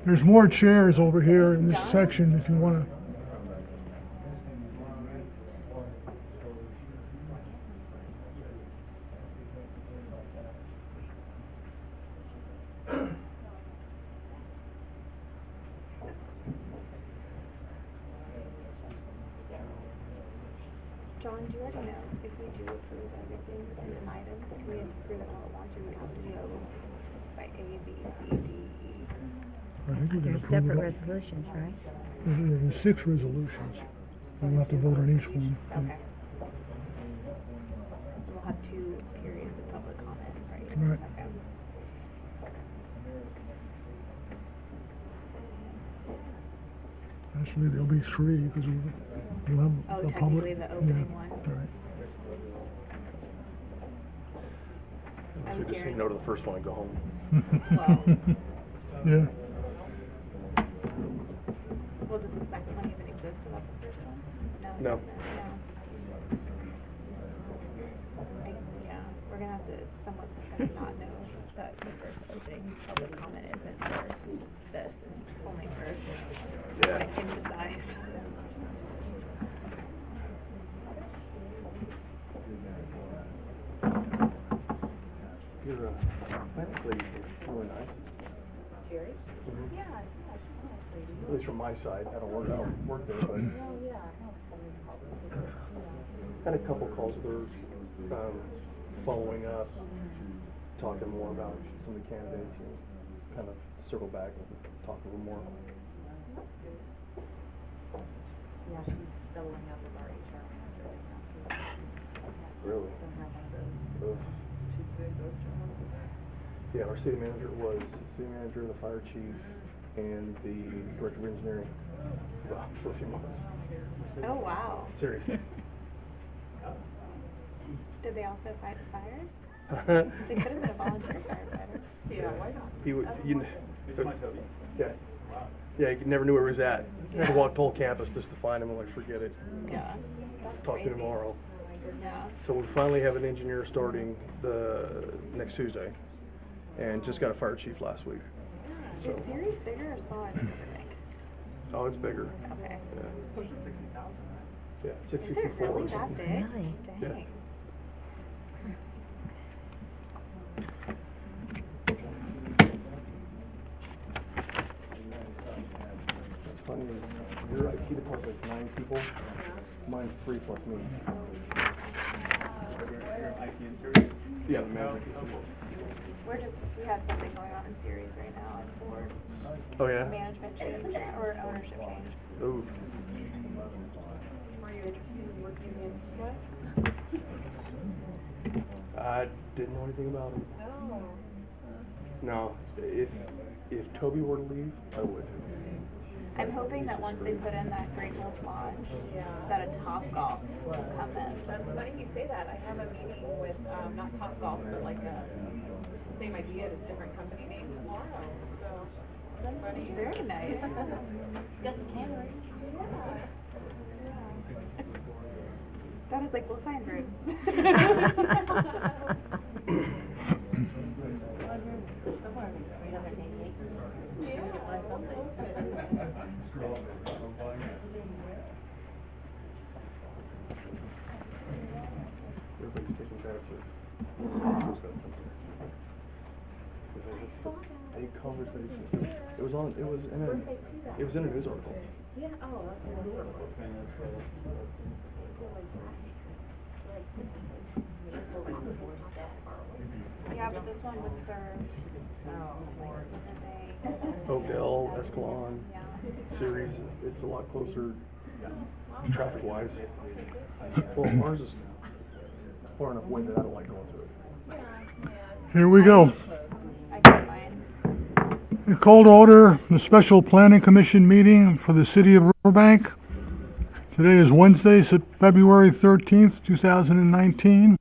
There's more chairs over here in this section if you want to. John, do you already know if we do approve everything in an item? Can we approve it all at once, or do we have to go by A, B, C, D, E? I think we can There's approve separate it. resolutions, right? There's 6 resolutions. We'll have to vote on each one. Okay. So we'll have 2 periods of public comment, right? Right. Okay. Actually, there'll be 3 because we'll have Oh, a technically public. the opening one. Right. So we just say no to the first one and go home. Well, Yeah. well, does the second one even exist without the first one? No. It No. doesn't. Yeah, we're gonna have to, someone's gonna not know that the first opening public comment isn't for this, and it's only for Yeah. like in the size. Your plant lady is really nice. Jerry? Mhm. Yeah, honestly. At least from my side, I don't work there, but Oh, yeah. had a couple calls with her, following up, talking more about some of the candidates, and kind of circle back and talk a little more. That's good. Yeah, she's doubling up as our HR manager right now, too. Really? Don't have one of those. Ugh. She's doing both jobs. Yeah, our city manager was the city manager, the fire chief, and the director of engineering for a few months. Oh, wow. Seriously. Did they also fight fires? They could have been a volunteer firefighter. Yeah, why not? He would, yeah. Yeah, you never knew where he was at. Never walked the whole campus just to find him. I'm like, forget it. Yeah. That's Talk to crazy. him tomorrow. Yeah. So we finally have an engineer starting the next Tuesday, and just got a fire chief last week. So, Is Series bigger or smaller than Riverbank? oh, it's bigger. Okay. Yeah, yeah, Is it 664 really or that something. big? Really? Yeah. Dang. What's funny is your IT department is 9 people. Mine's 3 plus me. Yeah, the manager. We have something going on in Series right now in board Oh yeah. management change or ownership change. Ooh. Were you interested in working in what? I didn't know anything about him. Oh. No, if Toby were to leave, I would. I'm hoping that once they put in that Great Wolf Lodge, that a Top Golf will come in. That's funny you say that. I have a meeting with, not Top Golf, but like same idea, just different company name tomorrow, so. Funny. Very nice. Got the camera. That is like, we'll find room. Somewhere in 388. Yeah. We could find something. Everybody's taking bets of. A conversation. It was in a news article. Yeah, oh, that's Yeah, but this one would serve, Riverbank. Oakdale, Escalon, Yeah. Ceres. It's a lot closer, traffic wise. Well, ours is far enough away that I don't like going through it. Here we go. I got mine. We call to order the special planning commission meeting for the city of Riverbank. Today is Wednesday, February 13th, 2019. We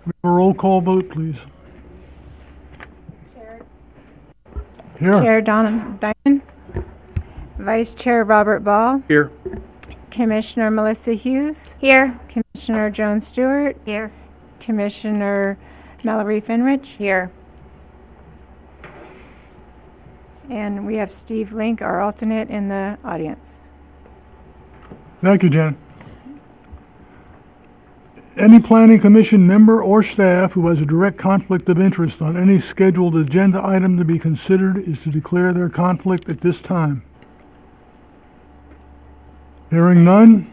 have a roll call vote, please. Here. Chair Donna Diamond. Vice Chair Robert Ball. Here. Commissioner Melissa Hughes. Here. Commissioner Joan Stewart. Here. Commissioner Mallory Finrich. Here. And we have Steve Link, our alternate, in the audience. Thank you, Jen. Any planning commission member or staff who has a direct conflict of interest on any scheduled agenda item to be considered is to declare their conflict at this time. Hearing none,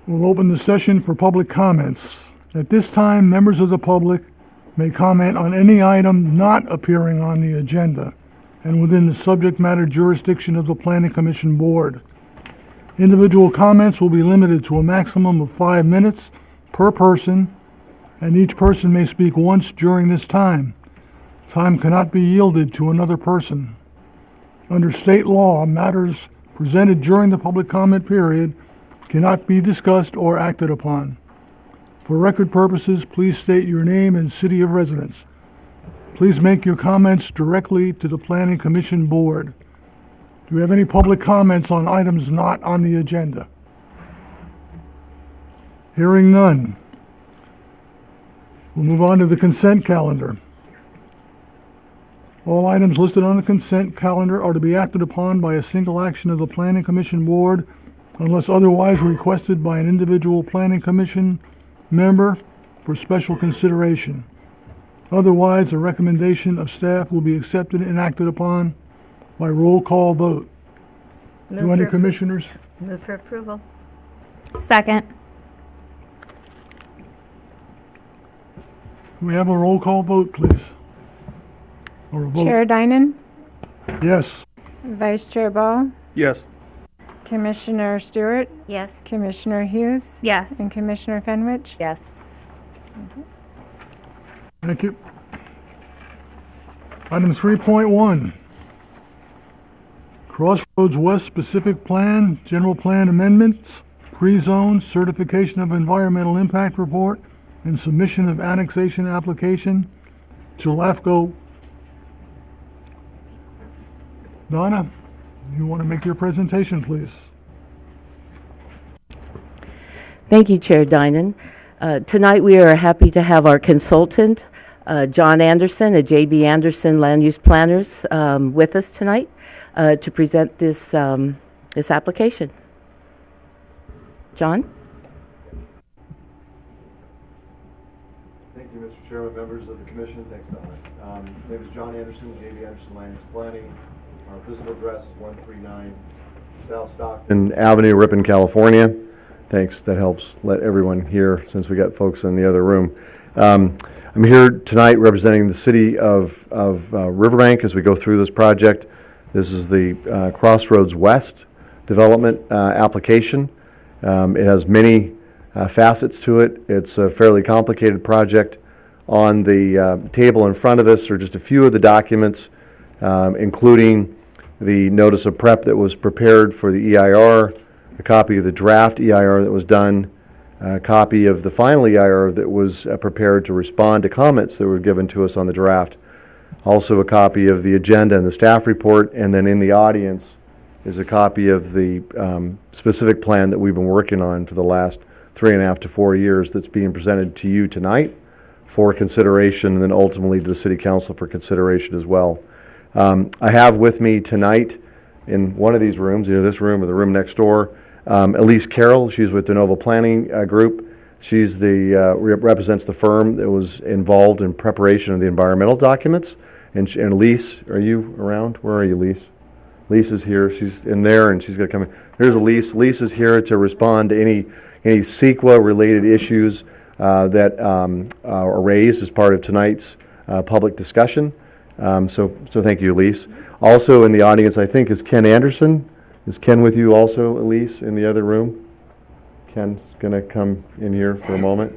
we'll open the session for public comments. At this time, members of the public may comment on any item not appearing on the agenda and within the subject matter jurisdiction of the Planning Commission Board. Individual comments will be limited to a maximum of 5 minutes per person, and each person may speak once during this time. Time cannot be yielded to another person. Under state law, matters presented during the public comment period cannot be discussed or acted upon. For record purposes, please state your name and city of residence. Please make your comments directly to the Planning Commission Board. Do we have any public comments on items not on the agenda? Hearing none. We'll move on to the consent calendar. All items listed on the consent calendar are to be acted upon by a single action of the Planning Commission Board unless otherwise requested by an individual Planning Commission member for special consideration. Otherwise, a recommendation of staff will be accepted and acted upon by roll call vote. Do any commissioners? Move for approval. Second. We have a roll call vote, please. Or a vote. Chair Dinan. Yes. Vice Chair Ball. Yes. Commissioner Stewart. Yes. Commissioner Hughes. Yes. And Commissioner Fenwich. Yes. Thank you. Item 3.1. Crossroads West Specific Plan, General Plan Amendments, Pre-Zone, Certification of Environmental Impact Report, and Submission of Annexation Application to LAFCO. Donna, you want to make your presentation, please? Thank you, Chair Dinan. Tonight we are happy to have our consultant, John Anderson at J.B. Anderson Land Use Planners, with us tonight to present this application. John? Thank you, Mr. Chairman, members of the commission. Thanks, Donna. My name is John Anderson, J.B. Anderson Land Use Planning. Our physical address is 139 South Stockton Avenue, Ripon, California. Thanks, that helps let everyone hear since we got folks in the other room. I'm here tonight representing the city of Riverbank as we go through this project. This is the Crossroads West development application. It has many facets to it. It's a fairly complicated project. On the table in front of us are just a few of the documents, including the notice of prep that was prepared for the EIR, a copy of the draft EIR that was done, a copy of the final EIR that was prepared to respond to comments that were given to us on the draft, also a copy of the agenda and the staff report, and then in the audience is a copy of the specific plan that we've been working on for the last 3.5 to 4 years that's being presented to you tonight for consideration, and then ultimately to the City Council for consideration as well. I have with me tonight in one of these rooms, either this room or the room next door, Elise Carroll. She's with De Novo Planning Group. She's the represents the firm that was involved in preparation of the environmental documents. And Elise, are you around? Where are you, Elise? Elise is here. She's in there, and she's going to come in. There's Elise. Elise is here to respond to any CEQA-related issues that are raised as part of tonight's public discussion. So thank you, Elise. Also in the audience, I think, is Ken Anderson. Is Ken with you also, Elise, in the other room? Ken's going to come in here for a moment.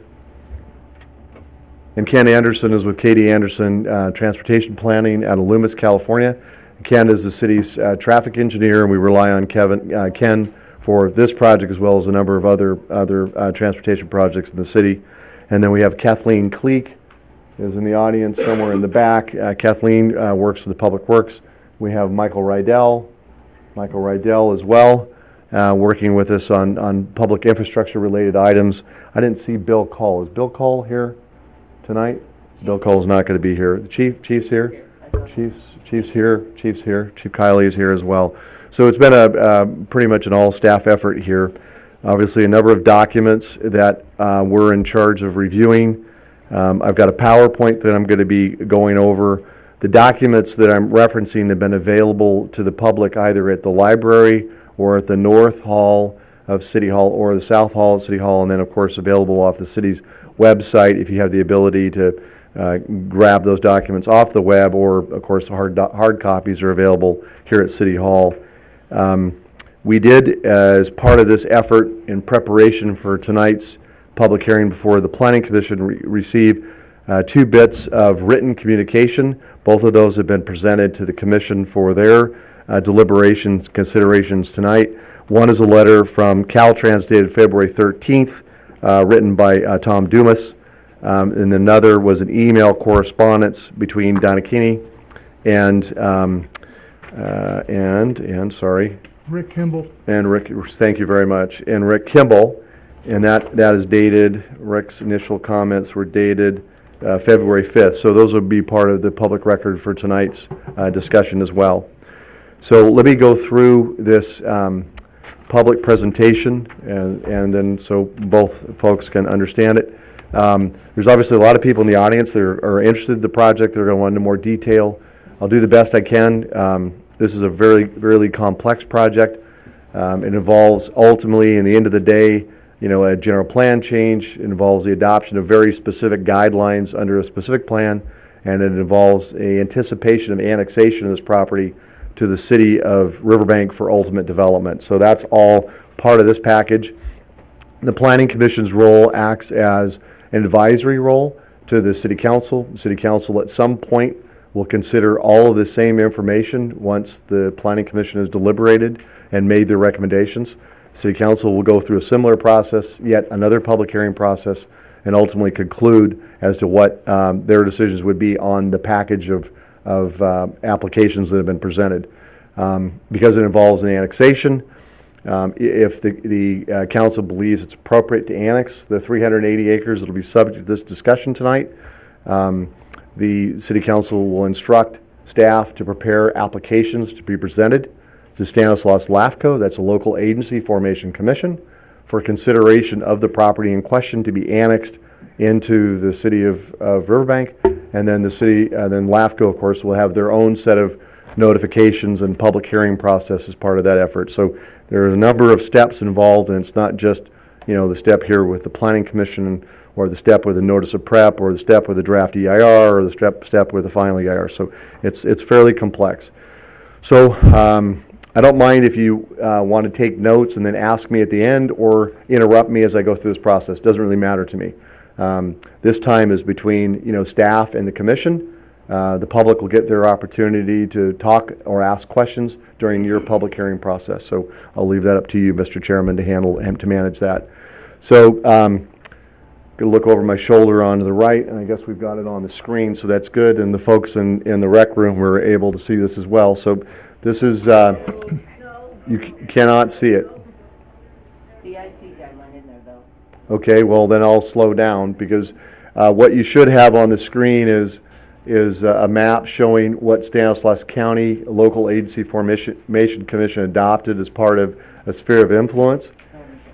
And Ken Anderson is with Katie Anderson Transportation Planning out of Loomis, California. Ken is the city's traffic engineer, and we rely on Ken for this project as well as a number of other transportation projects in the city. And then we have Kathleen Cleek is in the audience somewhere in the back. Kathleen works for the Public Works. We have Michael Rydell as well, working with us on public infrastructure related items. I didn't see Bill Cole. Is Bill Cole here tonight? Bill Cole's not going to be here. The Chief's here? Chief's here. Chief Kiley is here as well. So it's been a pretty much an all-staff effort here. Obviously, a number of documents that we're in charge of reviewing. I've got a PowerPoint that I'm going to be going over. The documents that I'm referencing have been available to the public either at the library or at the North Hall of City Hall or the South Hall of City Hall, and then, of course, available off the city's website if you have the ability to grab those documents off the web, or, of course, hard copies are available here at City Hall. We did, as part of this effort in preparation for tonight's public hearing before the Planning Commission, receive 2 bits of written communication. Both of those have been presented to the Commission for their deliberations, considerations tonight. One is a letter from Caltrans dated February 13th, written by Tom Dumas. And another was an email correspondence between Donna Keeney and Rick Kimball. and Rick, thank you very much, and Rick Kimball, and that is dated, Rick's initial comments were dated February 5th, so those will be part of the public record for tonight's discussion as well. So let me go through this public presentation, and then so both folks can understand it. There's obviously a lot of people in the audience that are interested in the project. They're going to want into more detail. I'll do the best I can. This is a very complex project. It involves ultimately, in the end of the day, a general plan change. It involves the adoption of very specific guidelines under a specific plan, and it involves a anticipation of annexation of this property to the city of Riverbank for ultimate development. So that's all part of this package. The Planning Commission's role acts as an advisory role to the City Council. The City Council at some point will consider all of the same information once the Planning Commission has deliberated and made their recommendations. City Council will go through a similar process, yet another public hearing process, and ultimately conclude as to what their decisions would be on the package of applications that have been presented. Because it involves an annexation, if the council believes it's appropriate to annex the 380 acres that will be subject to this discussion tonight, the City Council will instruct staff to prepare applications to be presented to Stanislaus LAFCO, that's a local agency formation commission, for consideration of the property in question to be annexed into the city of Riverbank. And then then LAFCO, of course, will have their own set of notifications and public hearing process as part of that effort. So there are a number of steps involved, and it's not just, the step here with the Planning Commission, or the step with the notice of prep, or the step with the draft EIR, or the step with the final EIR. So it's fairly complex. So I don't mind if you want to take notes and then ask me at the end, or interrupt me as I go through this process. Doesn't really matter to me. This time is between staff and the commission. The public will get their opportunity to talk or ask questions during your public hearing process. So I'll leave that up to you, Mr. Chairman, to handle and to manage that. So going to look over my shoulder on to the right, and I guess we've got it on the screen, so that's good. And the folks in the rec room were able to see this as well. So this is, you cannot see it. The IT guy went in there, though. Okay, well then I'll slow down, because what you should have on the screen is a map showing what Stanislaus County Local Agency Formation Commission adopted as part of a sphere of influence.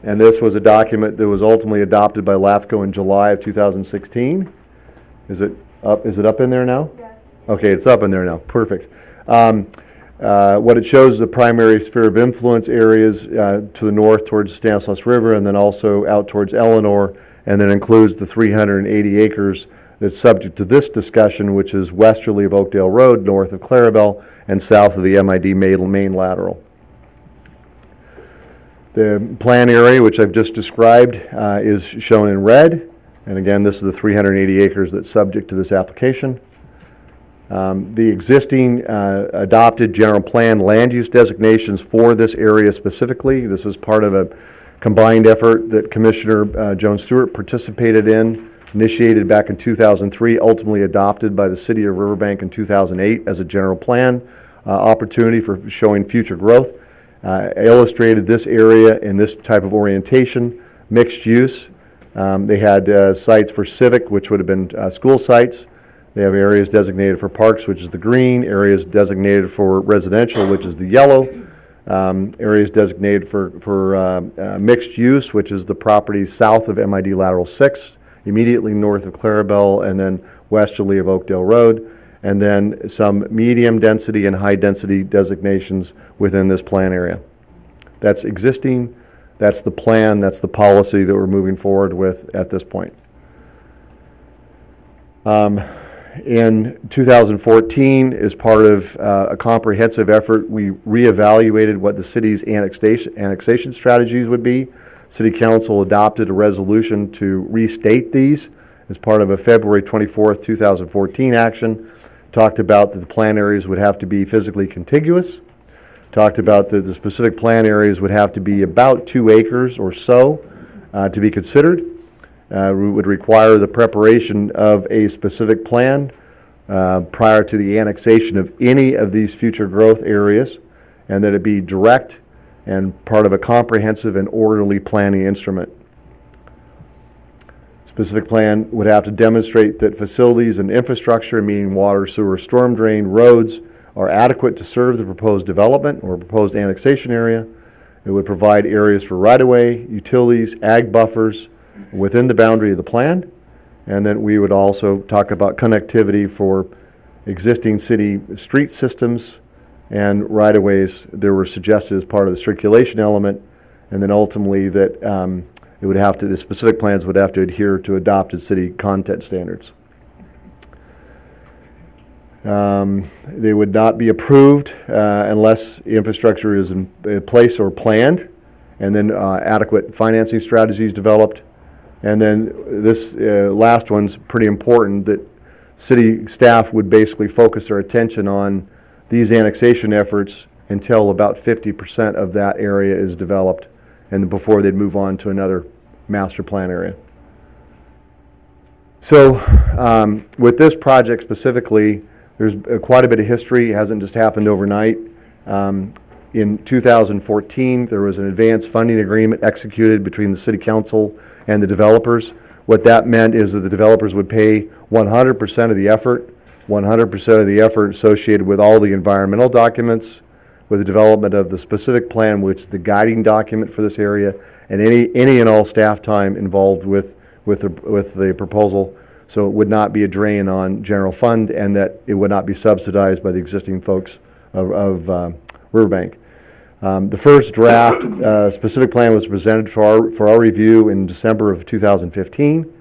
And this was a document that was ultimately adopted by LAFCO in July of 2016. Is it up in there now? Yeah. Okay, it's up in there now. Perfect. What it shows is the primary sphere of influence areas to the north towards Stanislaus River, and then also out towards Eleanor, and then includes the 380 acres that's subject to this discussion, which is westerly of Oakdale Road, north of Clarabelle, and south of the MID main lateral. The plan area, which I've just described, is shown in red. And again, this is the 380 acres that's subject to this application. The existing adopted general plan land use designations for this area specifically, this was part of a combined effort that Commissioner Joan Stewart participated in, initiated back in 2003, ultimately adopted by the city of Riverbank in 2008 as a general plan opportunity for showing future growth. Illustrated this area in this type of orientation, mixed use. They had sites for civic, which would have been school sites. They have areas designated for parks, which is the green, areas designated for residential, which is the yellow, areas designated for mixed use, which is the properties south of MID Lateral 6, immediately north of Clarabelle, and then westerly of Oakdale Road, and then some medium density and high density designations within this plan area. That's existing, that's the plan, that's the policy that we're moving forward with at this point. In 2014, as part of a comprehensive effort, we reevaluated what the city's annexation strategies would be. City Council adopted a resolution to restate these as part of a February 24th, 2014 action. Talked about that the plan areas would have to be physically contiguous. Talked about that the specific plan areas would have to be about 2 acres or so to be considered. We would require the preparation of a specific plan prior to the annexation of any of these future growth areas, and that it be direct and part of a comprehensive and orderly planning instrument. Specific plan would have to demonstrate that facilities and infrastructure, meaning water, sewer, storm drain, roads, are adequate to serve the proposed development or proposed annexation area. It would provide areas for right-of-way, utilities, ag buffers, within the boundary of the plan, and then we would also talk about connectivity for existing city street systems and right-of-ways that were suggested as part of the circulation element, and then ultimately that it would have to, the specific plans would have to adhere to adopted city content standards. They would not be approved unless infrastructure is in place or planned, and then adequate financing strategies developed. And then this last one's pretty important, that city staff would basically focus their attention on these annexation efforts until about 50% of that area is developed, and before they'd move on to another master plan area. So with this project specifically, there's quite a bit of history. It hasn't just happened overnight. In 2014, there was an advanced funding agreement executed between the City Council and the developers. What that meant is that the developers would pay 100% of the effort, 100% of the effort associated with all the environmental documents, with the development of the specific plan, which is the guiding document for this area, and any and all staff time involved with the proposal. So it would not be a drain on general fund, and that it would not be subsidized by the existing folks of Riverbank. The first draft specific plan was presented for our review in December of 2015,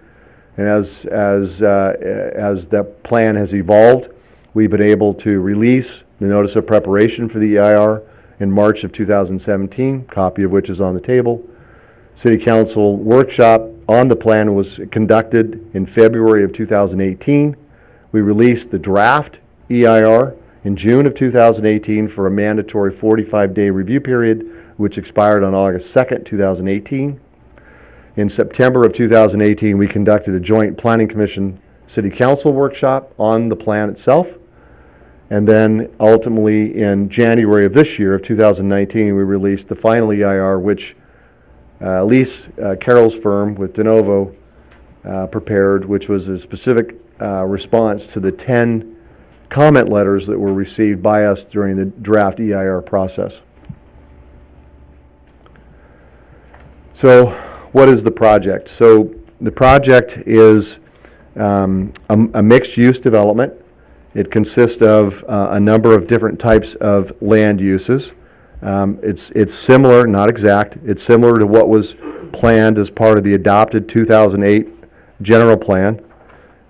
and as that plan has evolved, we've been able to release the notice of preparation for the EIR in March of 2017, copy of which is on the table. City Council workshop on the plan was conducted in February of 2018. We released the draft EIR in June of 2018 for a mandatory 45-day review period, which expired on August 2nd, 2018. In September of 2018, we conducted a joint Planning Commission City Council workshop on the plan itself. And then ultimately in January of this year, of 2019, we released the final EIR, which Elise Carroll's firm with De Novo prepared, which was a specific response to the 10 comment letters that were received by us during the draft EIR process. So what is the project? So the project is a mixed-use development. It consists of a number of different types of land uses. It's similar, not exact, it's similar to what was planned as part of the adopted 2008 general plan.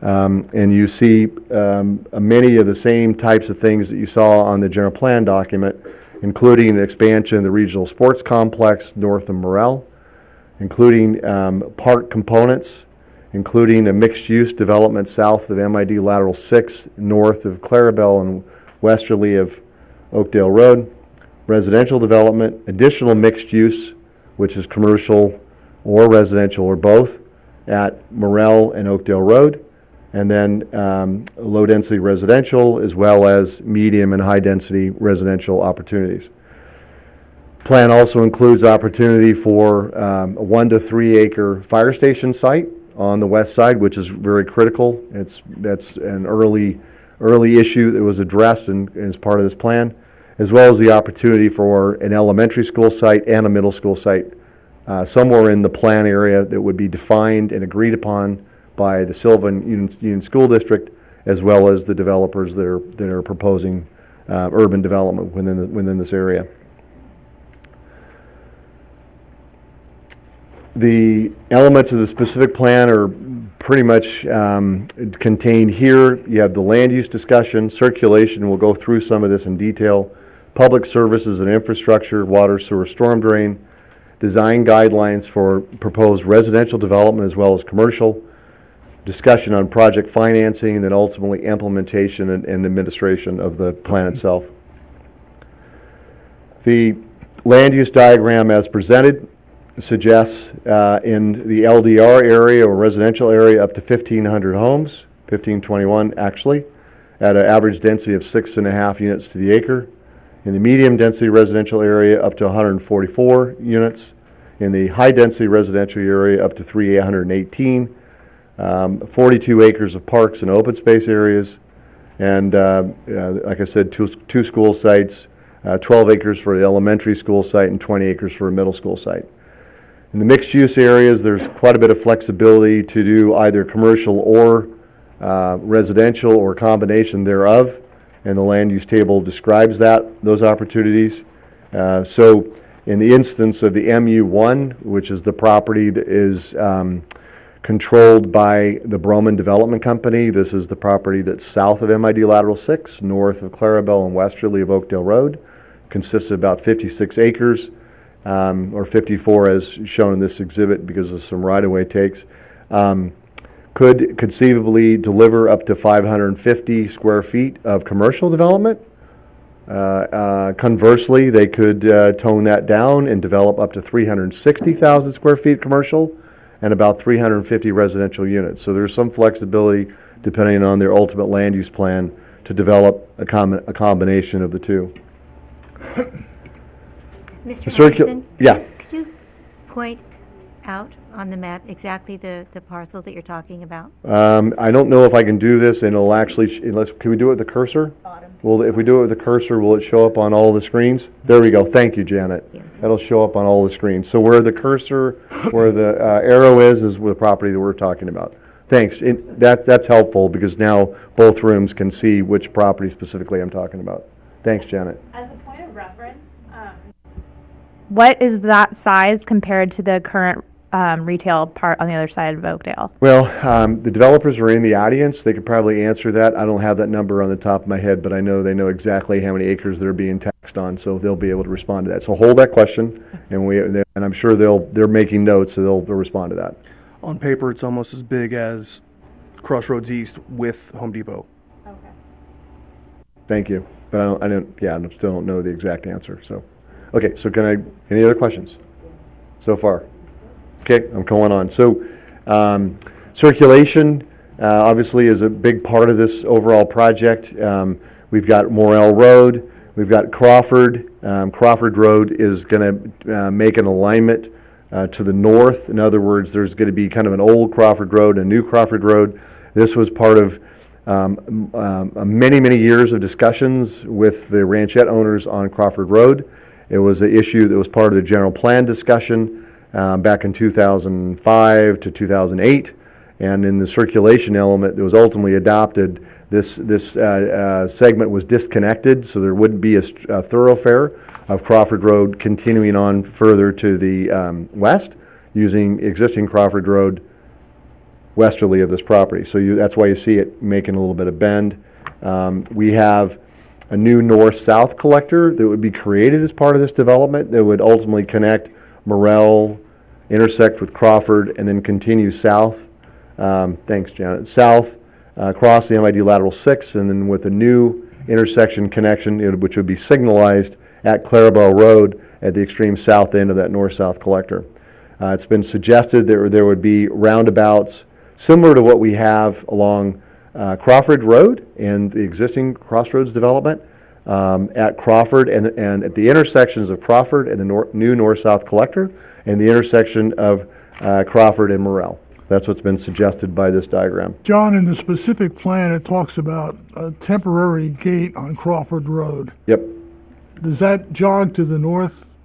And you see many of the same types of things that you saw on the general plan document, including an expansion of the regional sports complex north of Morel, including park components, including a mixed-use development south of MID Lateral 6, north of Clarabelle and westerly of Oakdale Road. Residential development, additional mixed use, which is commercial or residential or both, at Morel and Oakdale Road. And then low-density residential, as well as medium and high-density residential opportunities. Plan also includes opportunity for a 1 to 3 acre fire station site on the west side, which is very critical. That's an early issue that was addressed and as part of this plan, as well as the opportunity for an elementary school site and a middle school site somewhere in the plan area that would be defined and agreed upon by the Sylvan Union School District, as well as the developers that are proposing urban development within this area. The elements of the specific plan are pretty much contained here. You have the land use discussion, circulation, we'll go through some of this in detail, public services and infrastructure, water, sewer, storm drain, design guidelines for proposed residential development as well as commercial, discussion on project financing, and then ultimately implementation and administration of the plan itself. The land use diagram as presented suggests in the LDR area or residential area up to 1,500 homes, 1,521 actually, at an average density of 6.5 units to the acre. In the medium density residential area up to 144 units. In the high density residential area up to 318. 42 acres of parks and open space areas. And like I said, two school sites, 12 acres for the elementary school site and 20 acres for a middle school site. In the mixed-use areas, there's quite a bit of flexibility to do either commercial or residential or combination thereof, and the land use table describes those opportunities. So in the instance of the MU1, which is the property that is controlled by the Broman Development Company, this is the property that's south of MID Lateral 6, north of Clarabelle and westerly of Oakdale Road, consists of about 56 acres. Or 54 as shown in this exhibit because of some right-of-way takes, could conceivably deliver up to 550 square feet of commercial development. Conversely, they could tone that down and develop up to 360,000 square feet commercial and about 350 residential units. So there's some flexibility depending on their ultimate land use plan to develop a combination of the two. Mr. Anderson? Yeah. Could you point out on the map exactly the parcel that you're talking about? I don't know if I can do this and it'll actually, can we do it with the cursor? Well, if we do it with the cursor, will it show up on all the screens? There we go. Thank you, Janet. Yeah. That'll show up on all the screens. So where the cursor, where the arrow is the property that we're talking about. Thanks. That's helpful because now both rooms can see which property specifically I'm talking about. Thanks, Janet. As a point of reference, What is that size compared to the current retail part on the other side of Oakdale? Well, the developers are in the audience. They could probably answer that. I don't have that number on the top of my head, but I know they know exactly how many acres they're being taxed on, so they'll be able to respond to that. So hold that question, and I'm sure they're making notes, so they'll respond to that. On paper, it's almost as big as Crossroads East with Home Depot. okay. Thank you, but I still don't know the exact answer. So, okay. So any other questions so far? Okay, I'm going on. So, circulation obviously is a big part of this overall project. We've got Morel Road, we've got Crawford. Crawford Road is going to make an alignment to the north. In other words, there's going to be kind of an old Crawford Road and a new Crawford Road. This was part of many, many years of discussions with the ranchette owners on Crawford Road. It was an issue that was part of the general plan discussion back in 2005 to 2008, and in the circulation element that was ultimately adopted, this segment was disconnected, so there wouldn't be a thoroughfare of Crawford Road continuing on further to the west, using existing Crawford Road westerly of this property. So that's why you see it making a little bit of bend. We have a new north-south collector that would be created as part of this development that would ultimately connect Morel, intersect with Crawford, and then continue south thanks, Janet, south, across the MID lateral 6, and then with a new intersection connection, which would be signalized at Clarabelle Road at the extreme south end of that north-south collector. It's been suggested that there would be roundabouts similar to what we have along Crawford Road and the existing Crossroads development at Crawford and at the intersections of Crawford and the new north-south collector and the intersection of Crawford and Morrell. That's what's been suggested by this diagram. John, in the specific plan, it talks about a temporary gate on Crawford Road. Yep. Does that jog to the north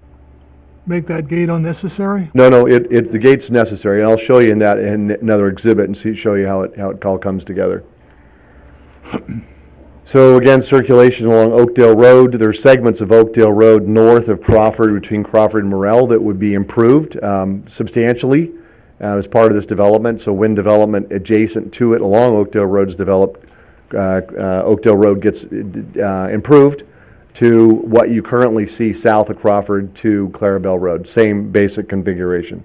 make that gate unnecessary? No, the gate's necessary. And I'll show you in another exhibit and show you how it all comes together. So again, circulation along Oakdale Road. There are segments of Oakdale Road north of Crawford, between Crawford and Morrell, that would be improved substantially as part of this development. So when development adjacent to it along Oakdale Road is developed, Oakdale Road gets improved to what you currently see south of Crawford to Clarabelle Road. Same basic configuration.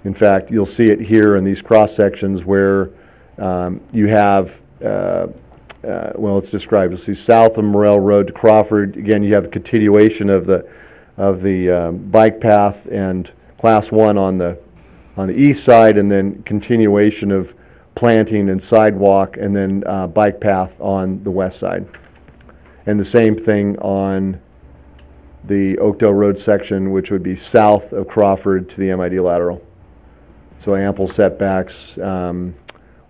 In fact, you'll see it here in these cross sections where you have well, it's described. You'll see south of Morrell Road to Crawford. Again, you have a continuation of the bike path and Class 1 on the east side, and then continuation of planting and sidewalk, and then bike path on the west side. And the same thing on the Oakdale Road section, which would be south of Crawford to the MID lateral. So ample setbacks,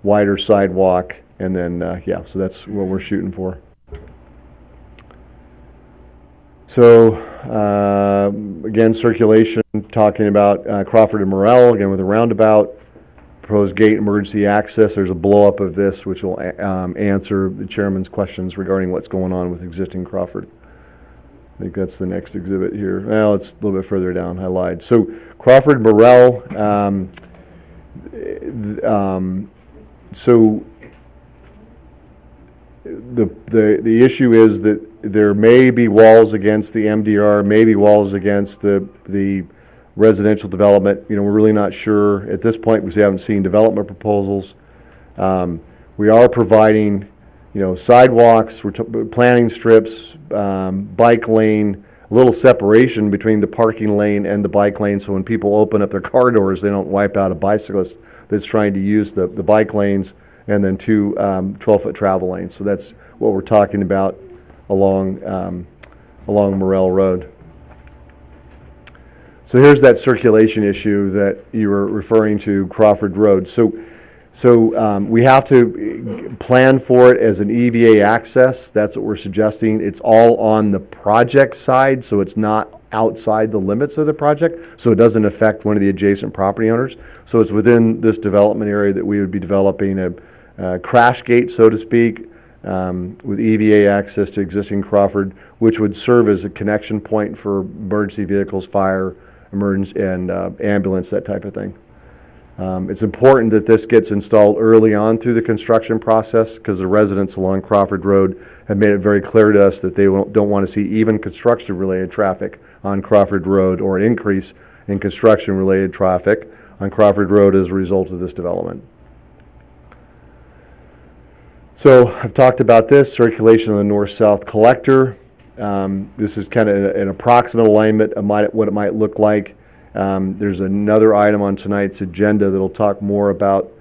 wider sidewalk, and then, so that's what we're shooting for. So, again, circulation, talking about Crawford and Morrell, again with a roundabout, proposed gate emergency access. There's a blow-up of this, which will answer the chairman's questions regarding what's going on with existing Crawford. I think that's the next exhibit here. Well, it's a little bit further down. I lied. So Crawford, Morrell, so the issue is that there may be walls against the MDR, maybe walls against the residential development. We're really not sure at this point because we haven't seen development proposals. We are providing, sidewalks, planting strips, bike lane, a little separation between the parking lane and the bike lane, so when people open up their car doors, they don't wipe out a bicyclist that's trying to use the bike lanes, and then two 12-foot travel lanes. So that's what we're talking about along Morrell Road. So here's that circulation issue that you were referring to, Crawford Road. So we have to plan for it as an EVA access. That's what we're suggesting. It's all on the project side, so it's not outside the limits of the project, so it doesn't affect one of the adjacent property owners. So it's within this development area that we would be developing a crash gate, so to speak, with EVA access to existing Crawford, which would serve as a connection point for emergency vehicles, fire, emergency, and ambulance, that type of thing. It's important that this gets installed early on through the construction process because the residents along Crawford Road have made it very clear to us that they don't want to see even construction-related traffic on Crawford Road or an increase in construction-related traffic on Crawford Road as a result of this development. So I've talked about this, circulation of the north-south collector. This is kind of an approximate alignment of what it might look like. There's another item on tonight's agenda that'll talk more about,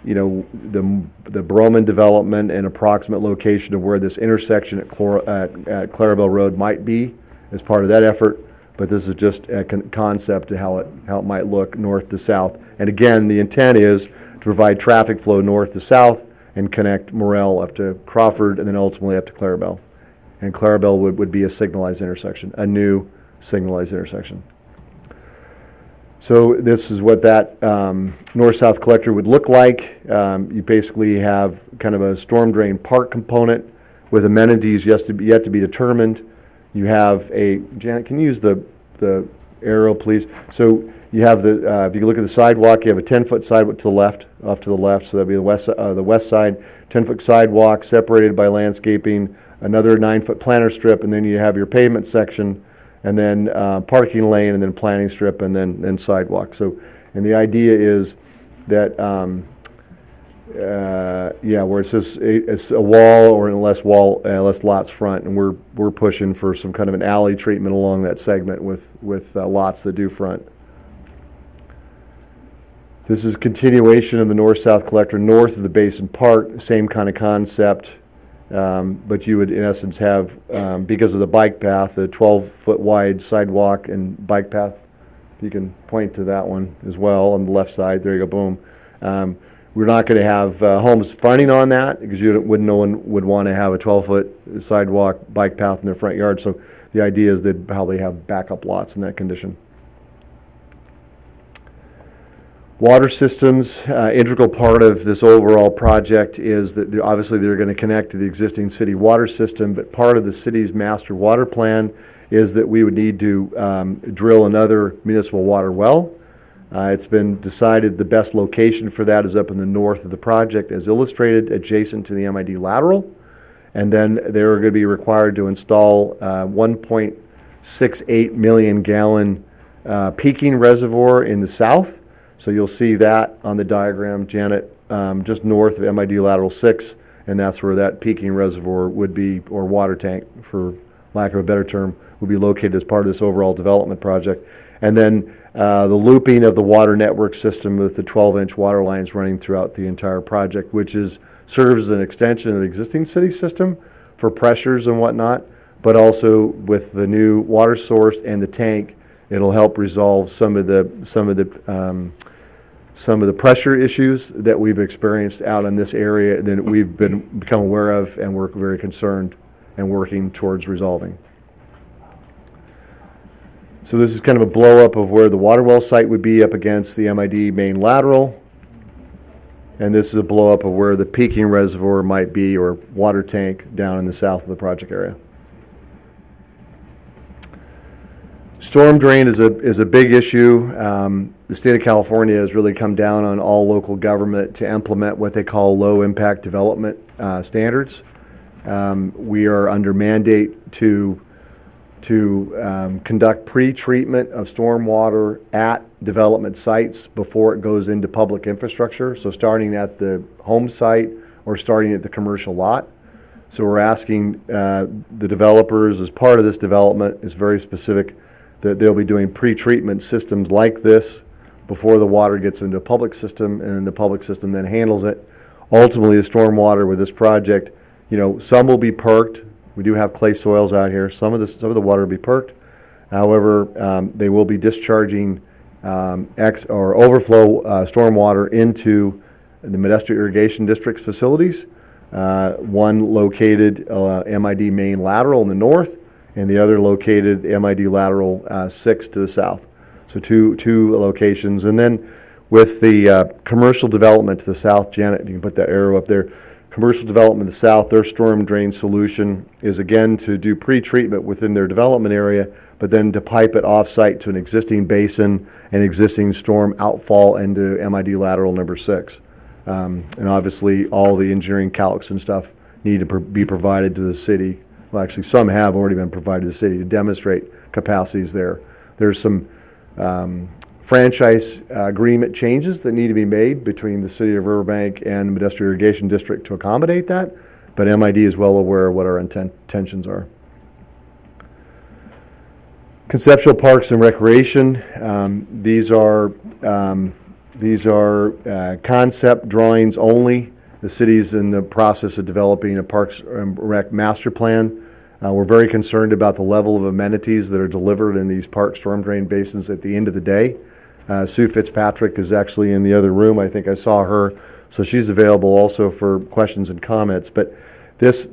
the Broman development and approximate location of where this intersection at Clarabelle Road might be as part of that effort. But this is just a concept to how it might look north to south. And again, the intent is to provide traffic flow north to south and connect Morrell up to Crawford and then ultimately up to Clarabelle. And Clarabelle would be a signalized intersection, a new signalized intersection. So this is what that north-south collector would look like. You basically have kind of a storm drain park component with amenities yet to be determined. You have Janet, can you use the arrow, please? So you have if you look at the sidewalk, you have a 10-foot sidewalk to the left, off to the left, so that'd be the west side, 10-foot sidewalk separated by landscaping, another 9-foot planter strip, and then you have your pavement section, and then parking lane, and then planting strip, and then sidewalk. So, and the idea is that, where it says it's a wall or less lots front, and we're pushing for some kind of an alley treatment along that segment with lots that do front. This is continuation of the north-south collector north of the Basin Park, same kind of concept, but you would in essence have, because of the bike path, a 12-foot wide sidewalk and bike path. You can point to that one as well on the left side. There you go, boom. We're not going to have homes fronting on that because no one would want to have a 12-foot sidewalk bike path in their front yard. So the idea is they'd probably have backup lots in that condition. Water systems, integral part of this overall project is that obviously they're going to connect to the existing city water system, but part of the city's master water plan is that we would need to drill another municipal water well. It's been decided the best location for that is up in the north of the project as illustrated, adjacent to the MID lateral. And then they're going to be required to install 1.68 million gallon peaking reservoir in the south. So you'll see that on the diagram, Janet, just north of MID lateral 6, and that's where that peaking reservoir would be, or water tank, for lack of a better term, would be located as part of this overall development project. And then the looping of the water network system with the 12-inch water lines running throughout the entire project, which serves as an extension of the existing city system for pressures and whatnot, but also with the new water source and the tank, it'll help resolve some of the pressure issues that we've experienced out in this area that we've become aware of and we're very concerned and working towards resolving. So this is kind of a blow up of where the water well site would be up against the MID main lateral. And this is a blow up of where the peaking reservoir might be, or water tank, down in the south of the project area. Storm drain is a big issue. The state of California has really come down on all local government to implement what they call low impact development standards. We are under mandate to conduct pre-treatment of stormwater at development sites before it goes into public infrastructure. So starting at the home site or starting at the commercial lot. So we're asking the developers, as part of this development, is very specific, that they'll be doing pre-treatment systems like this before the water gets into a public system, and the public system then handles it. Ultimately, the stormwater with this project, some will be perked. We do have clay soils out here. Some of the water will be perked. However, they will be discharging overflow stormwater into the Modesto Irrigation District's facilities. One located MID main lateral in the north, and the other located MID lateral 6 to the south. So two locations. And then with the commercial development to the south, Janet, you can put that arrow up there. Commercial development to the south, their storm drain solution is again to do pre-treatment within their development area, but then to pipe it off-site to an existing basin and existing storm outfall into MID lateral number 6. And obviously all the engineering calcs and stuff need to be provided to the city. Well, actually some have already been provided to the city to demonstrate capacities there. There's some franchise agreement changes that need to be made between the city of Riverbank and the Modesto Irrigation District to accommodate that, but MID is well aware of what our intentions are. Conceptual parks and recreation. These are concept drawings only. The city's in the process of developing a Parks and Rec master plan. We're very concerned about the level of amenities that are delivered in these park storm drain basins at the end of the day. Sue Fitzpatrick is actually in the other room. I think I saw her, so she's available also for questions and comments. But this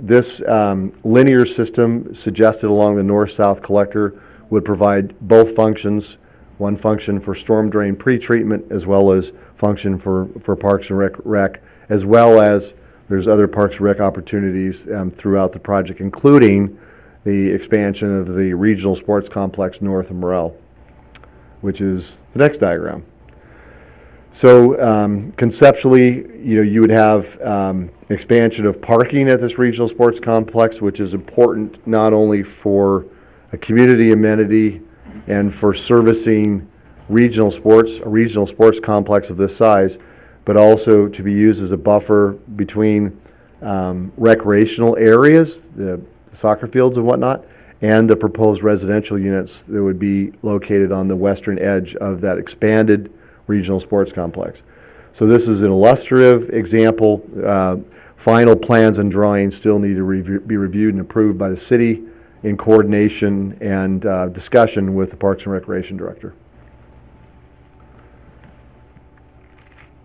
linear system suggested along the north-south collector would provide both functions, one function for storm drain pre-treatment as well as function for Parks and Rec, as well as there's other Parks and Rec opportunities throughout the project, including the expansion of the regional sports complex north of Morel, which is the next diagram. So conceptually, you would have expansion of parking at this regional sports complex, which is important not only for a community amenity and for servicing a regional sports complex of this size, but also to be used as a buffer between recreational areas, the soccer fields and whatnot, and the proposed residential units that would be located on the western edge of that expanded regional sports complex. So this is an illustrative example. Final plans and drawings still need to be reviewed and approved by the city in coordination and discussion with the Parks and Recreation Director.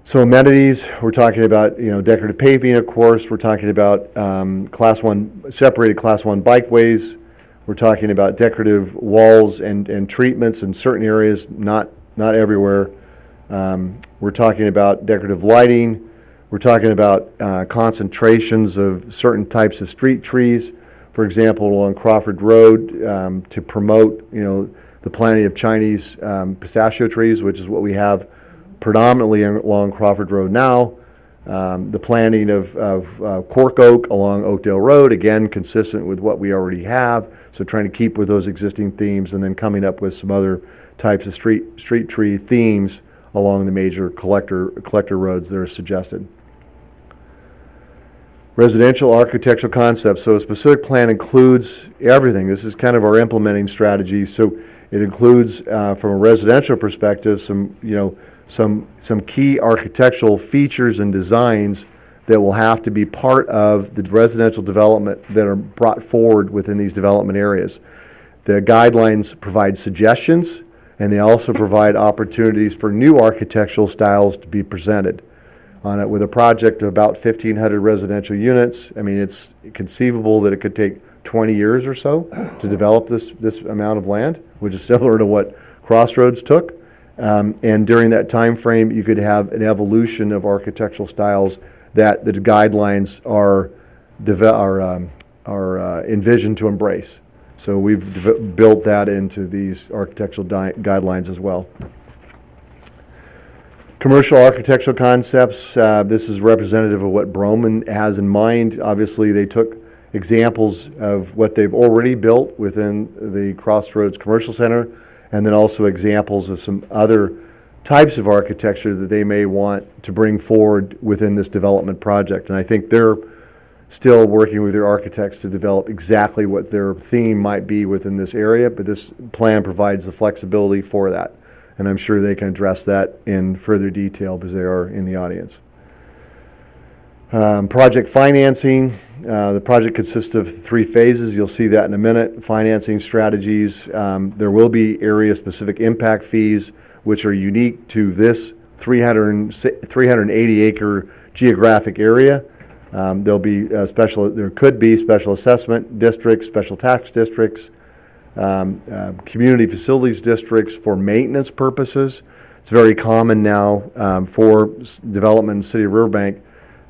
So amenities, we're talking about, decorative paving, of course. We're talking about separated Class 1 bikeways. We're talking about decorative walls and treatments in certain areas, not everywhere. We're talking about decorative lighting. We're talking about concentrations of certain types of street trees. For example, along Crawford Road, to promote, the planting of Chinese pistachio trees, which is what we have predominantly along Crawford Road now. The planting of cork oak along Oakdale Road, again, consistent with what we already have. So trying to keep with those existing themes and then coming up with some other types of street tree themes along the major collector roads that are suggested. Residential architectural concepts. So a specific plan includes everything. This is kind of our implementing strategy. So it includes, from a residential perspective, some key architectural features and designs that will have to be part of the residential development that are brought forward within these development areas. The guidelines provide suggestions, and they also provide opportunities for new architectural styles to be presented. With a project of about 1,500 residential units, I mean, it's conceivable that it could take 20 years or so to develop this amount of land, which is similar to what Crossroads took. And during that time frame, you could have an evolution of architectural styles that the guidelines are envisioned to embrace. So we've built that into these architectural guidelines as well. Commercial architectural concepts, this is representative of what Broman has in mind. Obviously, they took examples of what they've already built within the Crossroads Commercial Center, and then also examples of some other types of architecture that they may want to bring forward within this development project. And I think they're still working with their architects to develop exactly what their theme might be within this area, but this plan provides the flexibility for that. And I'm sure they can address that in further detail because they are in the audience. Project financing. The project consists of 3 phases. You'll see that in a minute. Financing strategies. There will be area-specific impact fees, which are unique to this 380-acre geographic area. There could be special assessment districts, special tax districts, community facilities districts for maintenance purposes. It's very common now for development in the city of Riverbank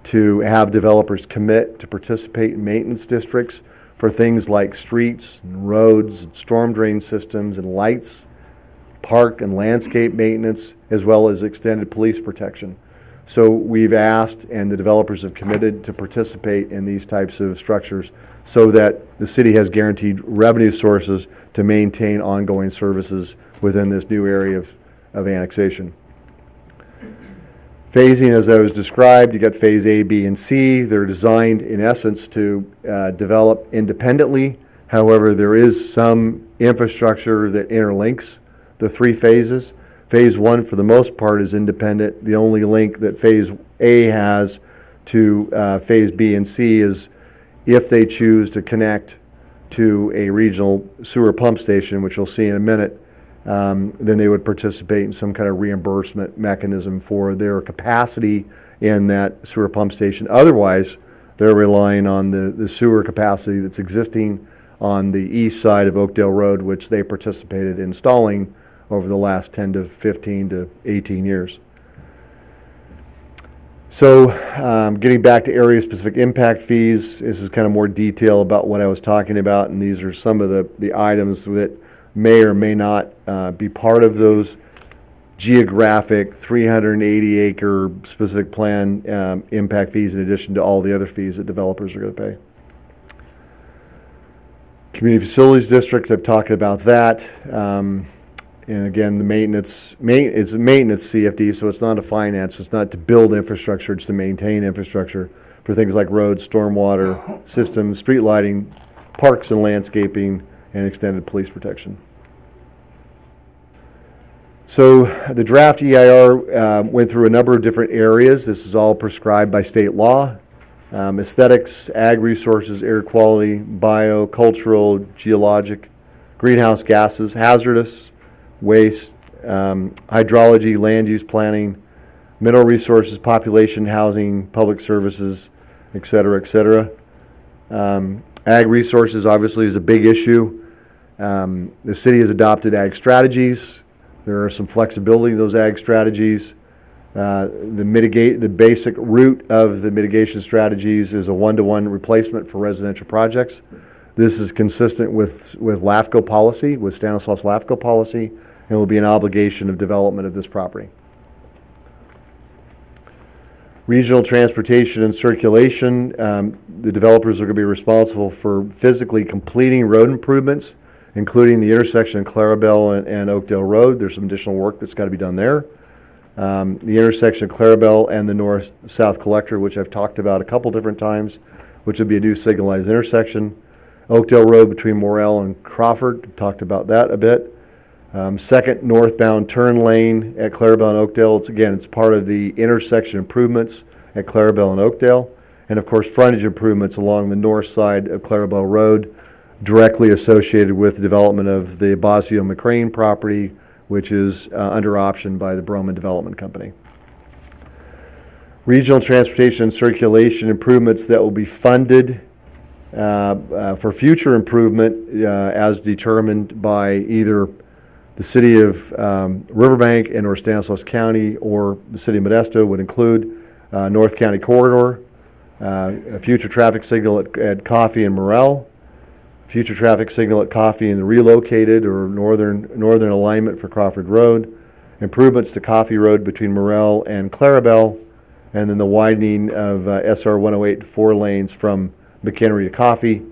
to have developers commit to participate in maintenance districts for things like streets and roads and storm drain systems and lights, park and landscape maintenance, as well as extended police protection. So we've asked, and the developers have committed to participate in these types of structures so that the city has guaranteed revenue sources to maintain ongoing services within this new area of annexation. Phasing, as I was described, you got phase A, B, and C. They're designed, in essence, to develop independently. However, there is some infrastructure that interlinks the 3 phases. Phase 1, for the most part, is independent. The only link that phase A has to phase B and C is if they choose to connect to a regional sewer pump station, which you'll see in a minute, then they would participate in some kind of reimbursement mechanism for their capacity in that sewer pump station. Otherwise, they're relying on the sewer capacity that's existing on the east side of Oakdale Road, which they participated in installing over the last 10 to 15 to 18 years. So getting back to area-specific impact fees, this is kind of more detail about what I was talking about, and these are some of the items that may or may not be part of those geographic 380-acre specific plan impact fees in addition to all the other fees that developers are going to pay. Community Facilities District, I've talked about that. And again, the it's a maintenance CFD, so it's not a finance. It's not to build infrastructure, it's to maintain infrastructure for things like roads, stormwater systems, street lighting, parks and landscaping, and extended police protection. So the draft EIR went through a number of different areas. This is all prescribed by state law. Aesthetics, ag resources, air quality, bio, cultural, geologic, greenhouse gases, hazardous, waste, hydrology, land use planning, mineral resources, population, housing, public services, et cetera, et cetera. Ag resources obviously is a big issue. The city has adopted ag strategies. There are some flexibility in those ag strategies. The basic root of the mitigation strategies is a one-to-one replacement for residential projects. This is consistent with LAFCO policy, with Stanislaus LAFCO policy, and will be an obligation of development of this property. Regional transportation and circulation, the developers are going to be responsible for physically completing road improvements, including the intersection of Clarabelle and Oakdale Road. There's some additional work that's got to be done there. The intersection of Clarabelle and the north-south collector, which I've talked about a couple different times, which would be a new signalized intersection. Oakdale Road between Morrell and Crawford, talked about that a bit. Second northbound turn lane at Clarabelle and Oakdale. It's part of the intersection improvements at Clarabelle and Oakdale. And of course, frontage improvements along the north side of Clarabelle Road, directly associated with the development of the Bosio-McCrane property, which is under option by the Broman Development Company. Regional transportation and circulation improvements that will be funded for future improvement as determined by either the city of Riverbank and or Stanislaus County or the city of Modesto would include North County Corridor, a future traffic signal at Coffee and Morrell, future traffic signal at Coffee and the relocated or northern alignment for Crawford Road, improvements to Coffee Road between Morrell and Clarabelle, and then the widening of SR 108 to 4 lanes from McHenry to Coffee,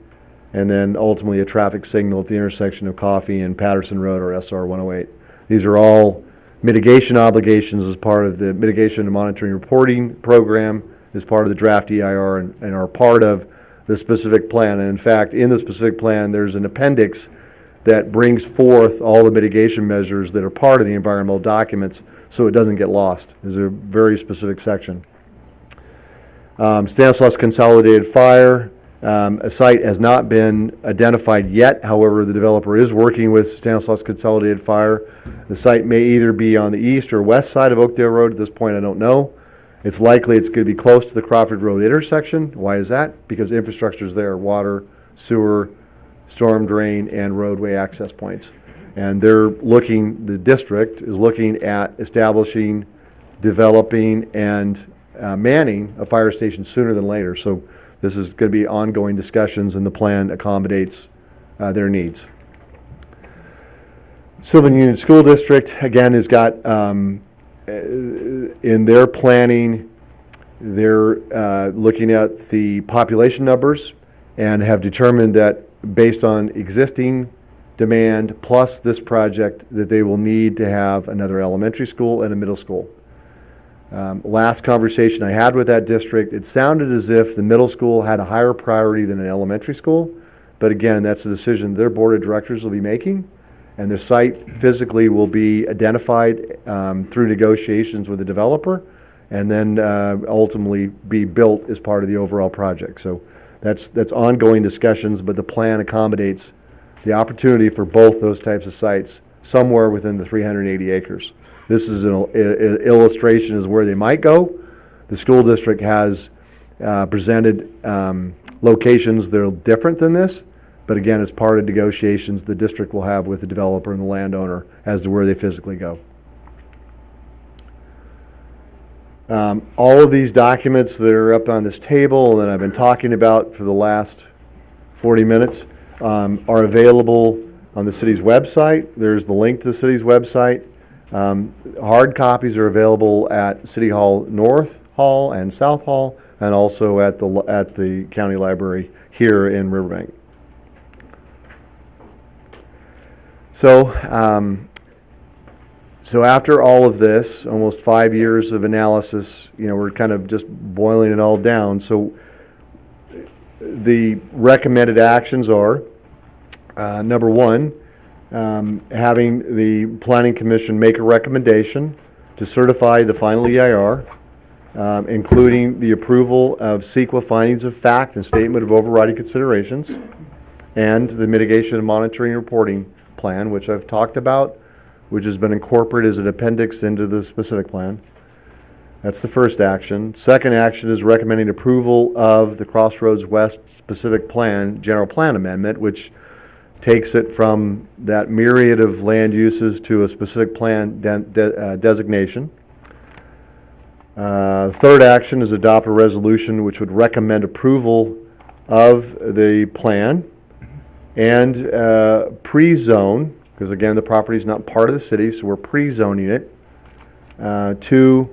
and then ultimately a traffic signal at the intersection of Coffee and Patterson Road or SR 108. These are all mitigation obligations as part of the mitigation and monitoring reporting program, as part of the draft EIR, and are part of the specific plan. And in fact, in the specific plan, there's an appendix that brings forth all the mitigation measures that are part of the environmental documents so it doesn't get lost. There's a very specific section. Stanislaus Consolidated Fire, a site has not been identified yet. However, the developer is working with Stanislaus Consolidated Fire. The site may either be on the east or west side of Oakdale Road. At this point, I don't know. It's likely it's going to be close to the Crawford Road intersection. Why is that? Because infrastructure is there: water, sewer, storm drain, and roadway access points. And the district is looking at establishing, developing, and manning a fire station sooner than later. So this is going to be ongoing discussions, and the plan accommodates their needs. Sylvan Union School District, again, has got, in their planning, they're looking at the population numbers and have determined that based on existing demand plus this project, that they will need to have another elementary school and a middle school. Last conversation I had with that district, it sounded as if the middle school had a higher priority than an elementary school. But again, that's a decision their board of directors will be making, and the site physically will be identified through negotiations with the developer, and then ultimately be built as part of the overall project. So that's ongoing discussions, but the plan accommodates the opportunity for both those types of sites somewhere within the 380 acres. This is an illustration as where they might go. The school district has presented locations that are different than this, but again, it's part of negotiations the district will have with the developer and the landowner as to where they physically go. All of these documents that are up on this table that I've been talking about for the last 40 minutes are available on the city's website. There's the link to the city's website. Hard copies are available at City Hall North Hall and South Hall, and also at the county library here in Riverbank. So So after all of this, almost 5 years of analysis, we're kind of just boiling it all down. So the recommended actions are, number one, having the Planning Commission make a recommendation to certify the final EIR, including the approval of CEQA findings of fact and statement of overriding considerations, and the mitigation and monitoring and reporting plan, which I've talked about, which has been incorporated as an appendix into the specific plan. That's the first action. Second action is recommending approval of the Crossroads West specific plan, general plan amendment, which takes it from that myriad of land uses to a specific plan designation. Third action is adopt a resolution which would recommend approval of the plan and pre-zone, because again, the property is not part of the city, so we're pre-zoning it to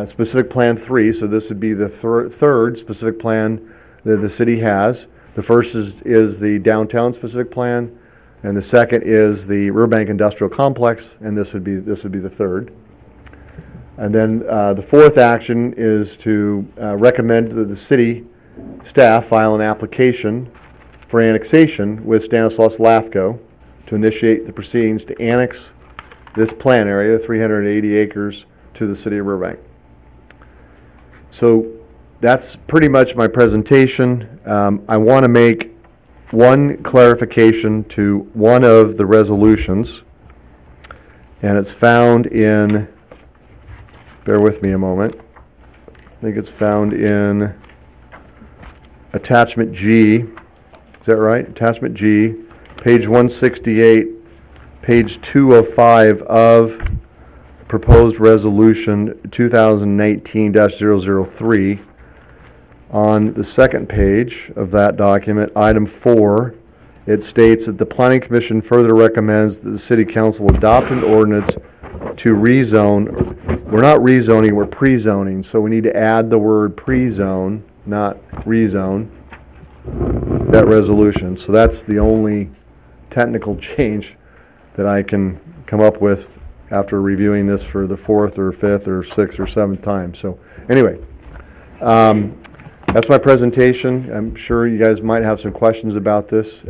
specific plan 3. So this would be the third specific plan that the city has. The first is the downtown specific plan, and the second is the Riverbank Industrial Complex, and this would be the third. And then the fourth action is to recommend that the city staff file an application for annexation with Stanislaus Lafco to initiate the proceedings to annex this plan area, 380 acres, to the city of Riverbank. So that's pretty much my presentation. I want to make one clarification to one of the resolutions, and it's found in, bear with me a moment, I think it's found in attachment G. Is that right? Attachment G, page 168, page 205 of proposed resolution 2019-003. On the second page of that document, item 4, it states that the Planning Commission further recommends that the City Council adopt an ordinance to rezone. We're not rezoning, we're pre-zoning, so we need to add the word pre-zone, not rezone, that resolution. So that's the only technical change that I can come up with after reviewing this for the 4th or 5th or 6th or 7th time. So anyway, that's my presentation. I'm sure you guys might have some questions about this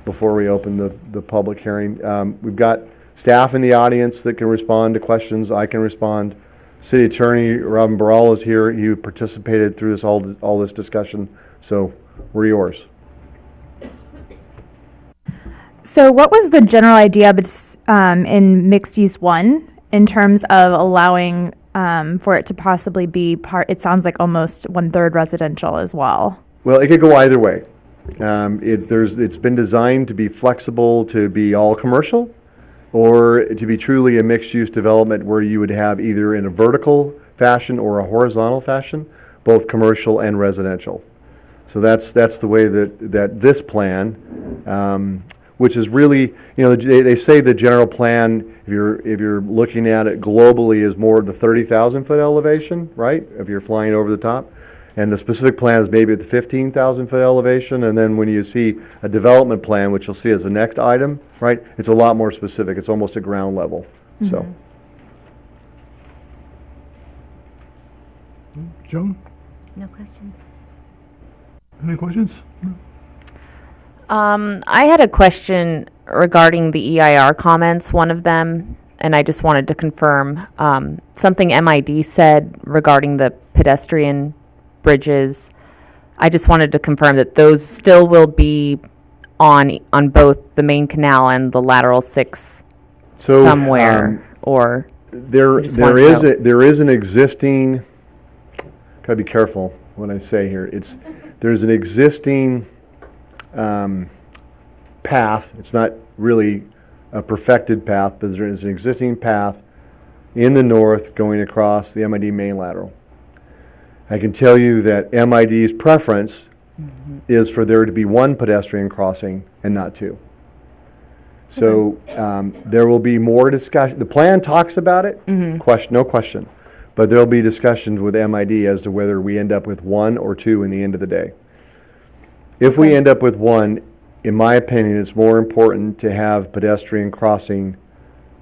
before we open the public hearing. We've got staff in the audience that can respond to questions. I can respond. City Attorney Robin Barral is here. He participated through this all this discussion. So we're yours. So what was the general idea in mixed use 1 in terms of allowing for it to possibly be it sounds like almost 1/3 residential as well? Well, it could go either way. It's been designed to be flexible, to be all commercial, or to be truly a mixed-use development where you would have either in a vertical fashion or a horizontal fashion, both commercial and residential. So that's the way that this plan, which is really, they say the general plan, if you're looking at it globally, is more of the 30,000 foot elevation, right? If you're flying over the top. And the specific plan is maybe at the 15,000 foot elevation. And then when you see a development plan, which you'll see as the next item, right? It's a lot more specific. It's almost a ground level. So. Joan, No questions? any questions? I had a question regarding the EIR comments, one of them, and I just wanted to confirm something MID said regarding the pedestrian bridges. I just wanted to confirm that those still will be on both the main canal and the lateral 6 So, somewhere, or There just wanted to know. is an existing, gotta be careful what I say here. There's an existing path. It's not really a perfected path, but there is an existing path in the north going across the MID main lateral. I can tell you that MID's preference is for there to be one pedestrian crossing and not two. So there will be more discussion. The plan talks about it, no question. But there'll be discussions with MID as to whether we end up with one or two in the end of the day. If we end up with one, in my opinion, it's more important to have pedestrian crossing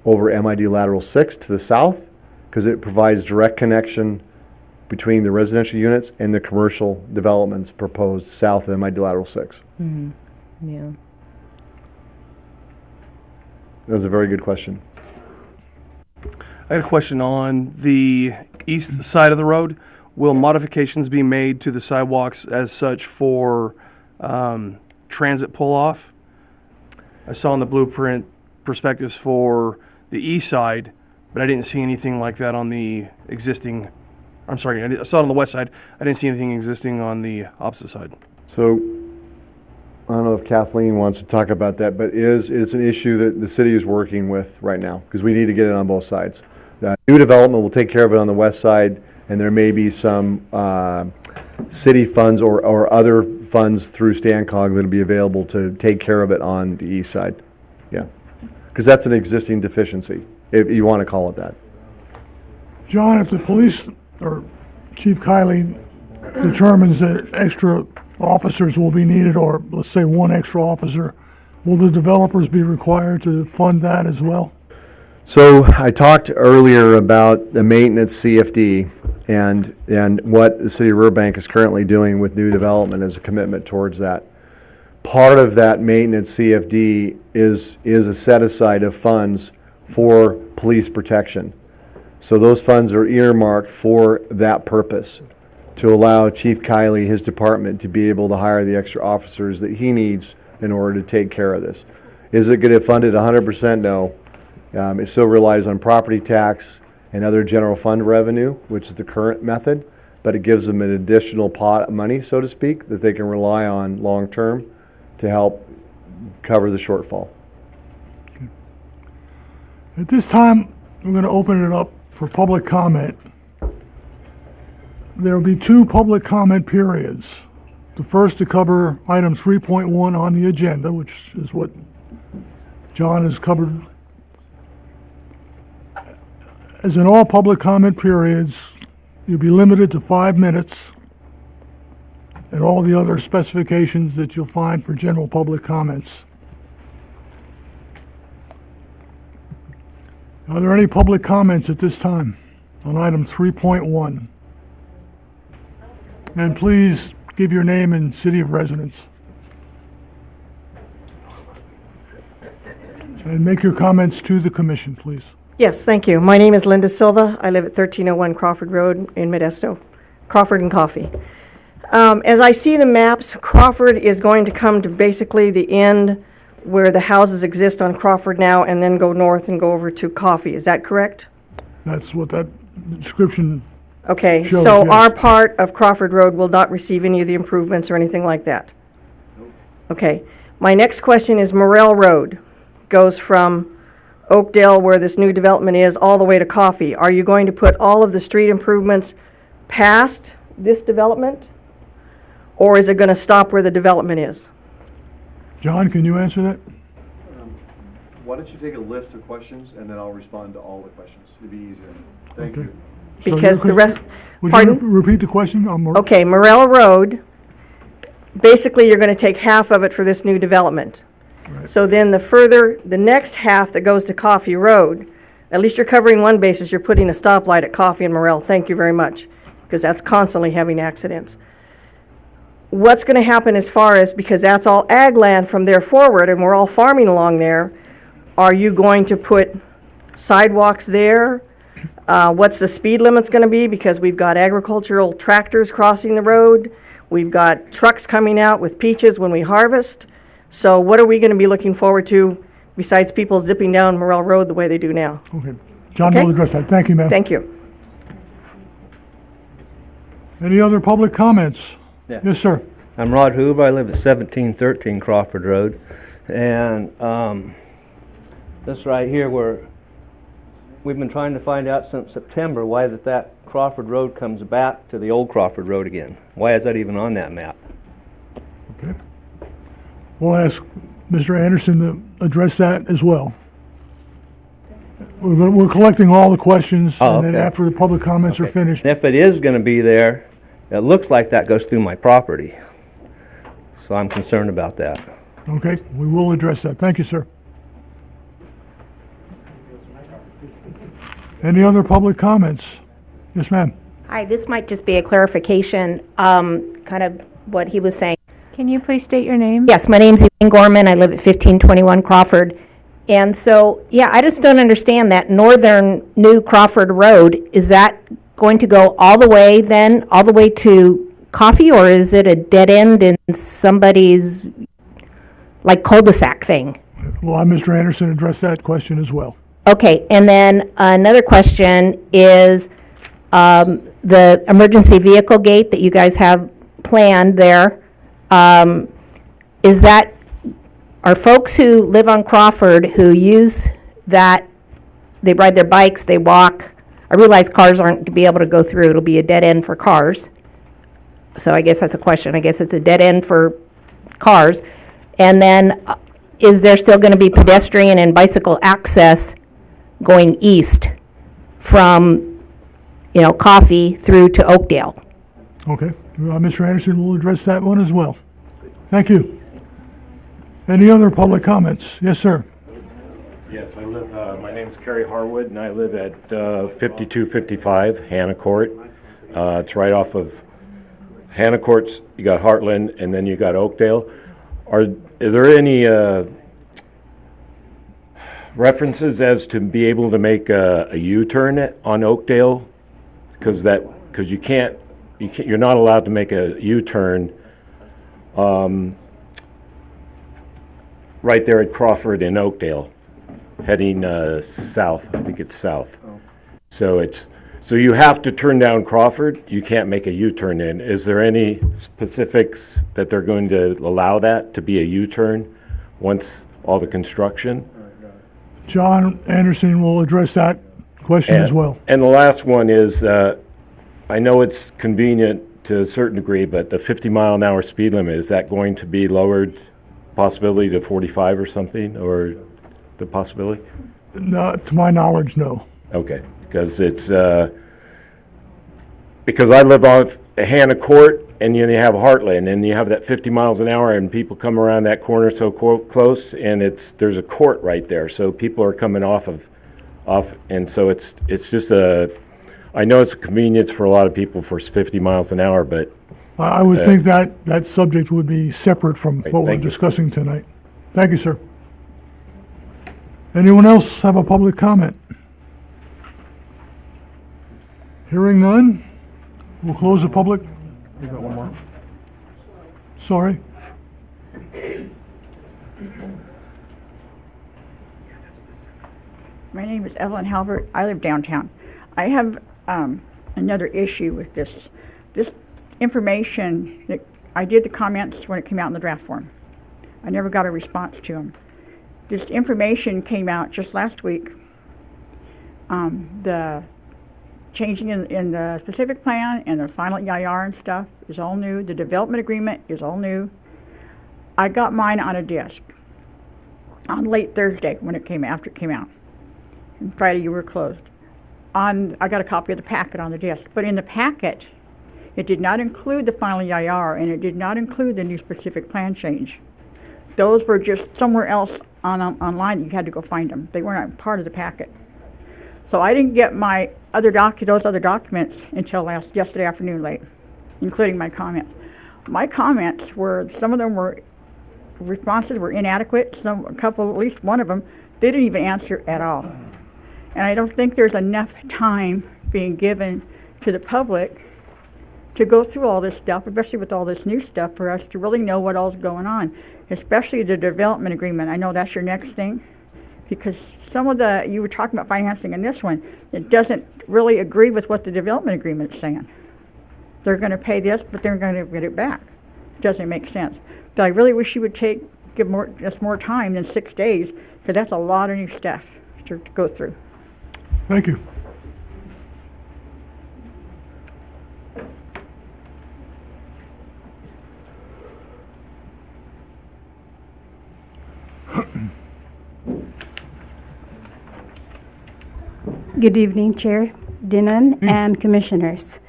over MID lateral 6 to the south, because it provides direct connection between the residential units and the commercial developments proposed south of MID lateral 6. Yeah. That was a very good question. I had a question on the east side of the road. Will modifications be made to the sidewalks as such for transit pull-off? I saw in the blueprint perspectives for the east side, but I didn't see anything like that on the existing, I'm sorry, I saw it on the west side. I didn't see anything existing on the opposite side. So I don't know if Kathleen wants to talk about that, but it's an issue that the city is working with right now, because we need to get it on both sides. New development will take care of it on the west side, and there may be some city funds or other funds through Stancog that will be available to take care of it on the east side. Yeah, because that's an existing deficiency, if you want to call it that. John, if the police or Chief Kiley determines that extra officers will be needed, or let's say one extra officer, will the developers be required to fund that as well? So I talked earlier about the maintenance CFD and what the city of Riverbank is currently doing with new development as a commitment towards that. Part of that maintenance CFD is a set aside of funds for police protection. So those funds are earmarked for that purpose, to allow Chief Kiley, his department, to be able to hire the extra officers that he needs in order to take care of this. Is it going to fund it 100%? No. It still relies on property tax and other general fund revenue, which is the current method, but it gives them an additional pot of money, so to speak, that they can rely on long-term to help cover the shortfall. At this time, we're going to open it up for public comment. There will be 2 public comment periods. The first to cover item 3.1 on the agenda, which is what John has covered. As in all public comment periods, you'll be limited to 5 minutes, and all the other specifications that you'll find for general public comments. Are there any public comments at this time on item 3.1? And please give your name and city of residence. And make your comments to the commission, please. Yes, thank you. My name is Linda Silva. I live at 1301 Crawford Road in Modesto. Crawford and Coffee. As I see the maps, Crawford is going to come to basically the end where the houses exist on Crawford now, and then go north and go over to Coffee. Is that correct? That's what that description, Okay, Shows, so yes. our part of Crawford Road will not receive any of the improvements or anything like that? Okay. My next question is Morel Road. Goes from Oakdale, where this new development is, all the way to Coffee. Are you going to put all of the street improvements past this development? Or is it going to stop where the development is? John, can you answer that? Why don't you take a list of questions, and then I'll respond to all the questions. It'd be easier. Thank Okay. you. So Because your the rest, Would pardon? you repeat the question? Okay, Morel Road, basically you're going to take half of it for this new development. So then the next half that goes to Coffee Road, at least you're covering one basis, you're putting a stoplight at Coffee and Morel. Thank you very much, because that's constantly having accidents. What's going to happen as far as, because that's all ag land from there forward, and we're all farming along there, are you going to put sidewalks there? What's the speed limit's going to be? Because we've got agricultural tractors crossing the road. We've got trucks coming out with peaches when we harvest. So what are we going to be looking forward to besides people zipping down Morel Road the way they do now? Okay. John Okay. will address that. Thank you, ma'am. Thank you. Any other public comments? Yeah. Yes, sir. I'm Rod Hoover. I live at 1713 Crawford Road. And this right here, we've been trying to find out since September why that Crawford Road comes back to the old Crawford Road again. Why is that even on that map? Okay. We'll ask Mr. Anderson to address that as well. We're collecting all the questions, Oh, and then okay. after the public comments are Okay. finished, And if it is going to be there, it looks like that goes through my property. So I'm concerned about that. okay, we will address that. Thank you, sir. Any other public comments? Yes, ma'am. Hi, this might just be a clarification, kind of what he was saying. Can you please state your name? Yes, my name's Elaine Gorman. I live at 1521 Crawford. And so, yeah, I just don't understand that northern New Crawford Road. Is that going to go all the way then, all the way to Coffee, or is it a dead end in somebody's, like, cul-de-sac thing? We'll have Mr. Anderson address that question as well. Okay, and then another question is the emergency vehicle gate that you guys have planned there. Is that, are folks who live on Crawford who use that, they ride their bikes, they walk, I realize cars aren't to be able to go through, it'll be a dead end for cars. So I guess that's a question. I guess it's a dead end for cars. And then is there still going to be pedestrian and bicycle access going east from, Coffee through to Oakdale? Okay. Mr. Anderson will address that one as well. Thank you. Any other public comments? Yes, sir. Yes, I live, my name's Kerry Harwood, and I live at 5255 Hannah Court. It's right off of Hannah Court's, you got Heartland, and then you got Oakdale. Are there any references as to be able to make a U-turn on Oakdale? Because you're not allowed to make a U-turn right there at Crawford and Oakdale, heading south. I think it's south. So you have to turn down Crawford. You can't make a U-turn in. Is there any specifics that they're going to allow that to be a U-turn once all the construction? John Anderson will address that question as well. And the last one is, I know it's convenient to a certain degree, but the 50-mile-an-hour speed limit, is that going to be lowered, possibility to 45 or something, or the possibility? No, to my knowledge, no. Okay, because it's, because I live on Hannah Court, and you have Heartland, and you have that 50 miles an hour, and people come around that corner so close, and there's a court right there, so people are coming off, and so it's just I know it's a convenience for a lot of people for 50 miles an hour, but I would think that subject would be separate from what we're thank you. discussing tonight. Thank you, sir. Anyone else have a public comment? Hearing none, we'll close the public. You got one more? Sorry. My name is Evelyn Halbert. I live downtown. I have another issue with this. This information, that I did the comments when it came out in the draft form. I never got a response to them. This information came out just last week. The changing in the specific plan and the final EIR and stuff is all new. The development agreement is all new. I got mine on a disc on late Thursday when it came, after it came out. And Friday you were closed. I got a copy of the packet on the disc, but in the packet, it did not include the final EIR, and it did not include the new specific plan change. Those were just somewhere else online. You had to go find them. They weren't part of the packet. So I didn't get my those other documents until yesterday afternoon late, including my comments. My comments were, some of them were, responses were inadequate. A couple, at least one of them, they didn't even answer at all. And I don't think there's enough time being given to the public to go through all this stuff, especially with all this new stuff, for us to really know what all's going on, especially the development agreement. I know that's your next thing, because some of you were talking about financing in this one, it doesn't really agree with what the development agreement is saying. They're going to pay this, but they're going to get it back. It doesn't make sense. But I really wish you would give us more time than 6 days, because that's a lot of new stuff to go through. Thank you. Good evening, Chair Dinan and Commissioners.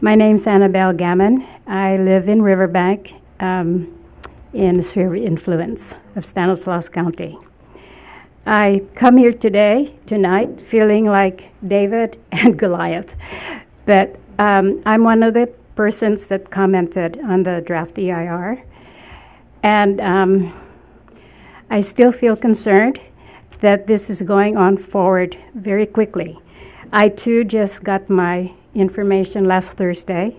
My name's Annabelle Gammon. I live in Riverbank in the sphere of influence of Stanislaus County. I come here tonight, feeling like David and Goliath. But I'm one of the persons that commented on the draft EIR. And I still feel concerned that this is going on forward very quickly. I too just got my information last Thursday,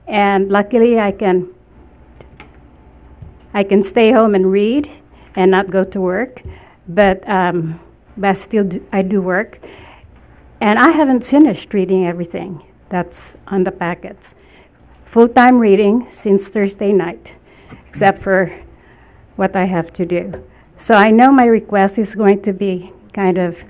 and luckily I can stay home and read and not go to work, but I do work. And I haven't finished reading everything that's on the packets. Full-time reading since Thursday night, except for what I have to do. So I know my request is going to be kind of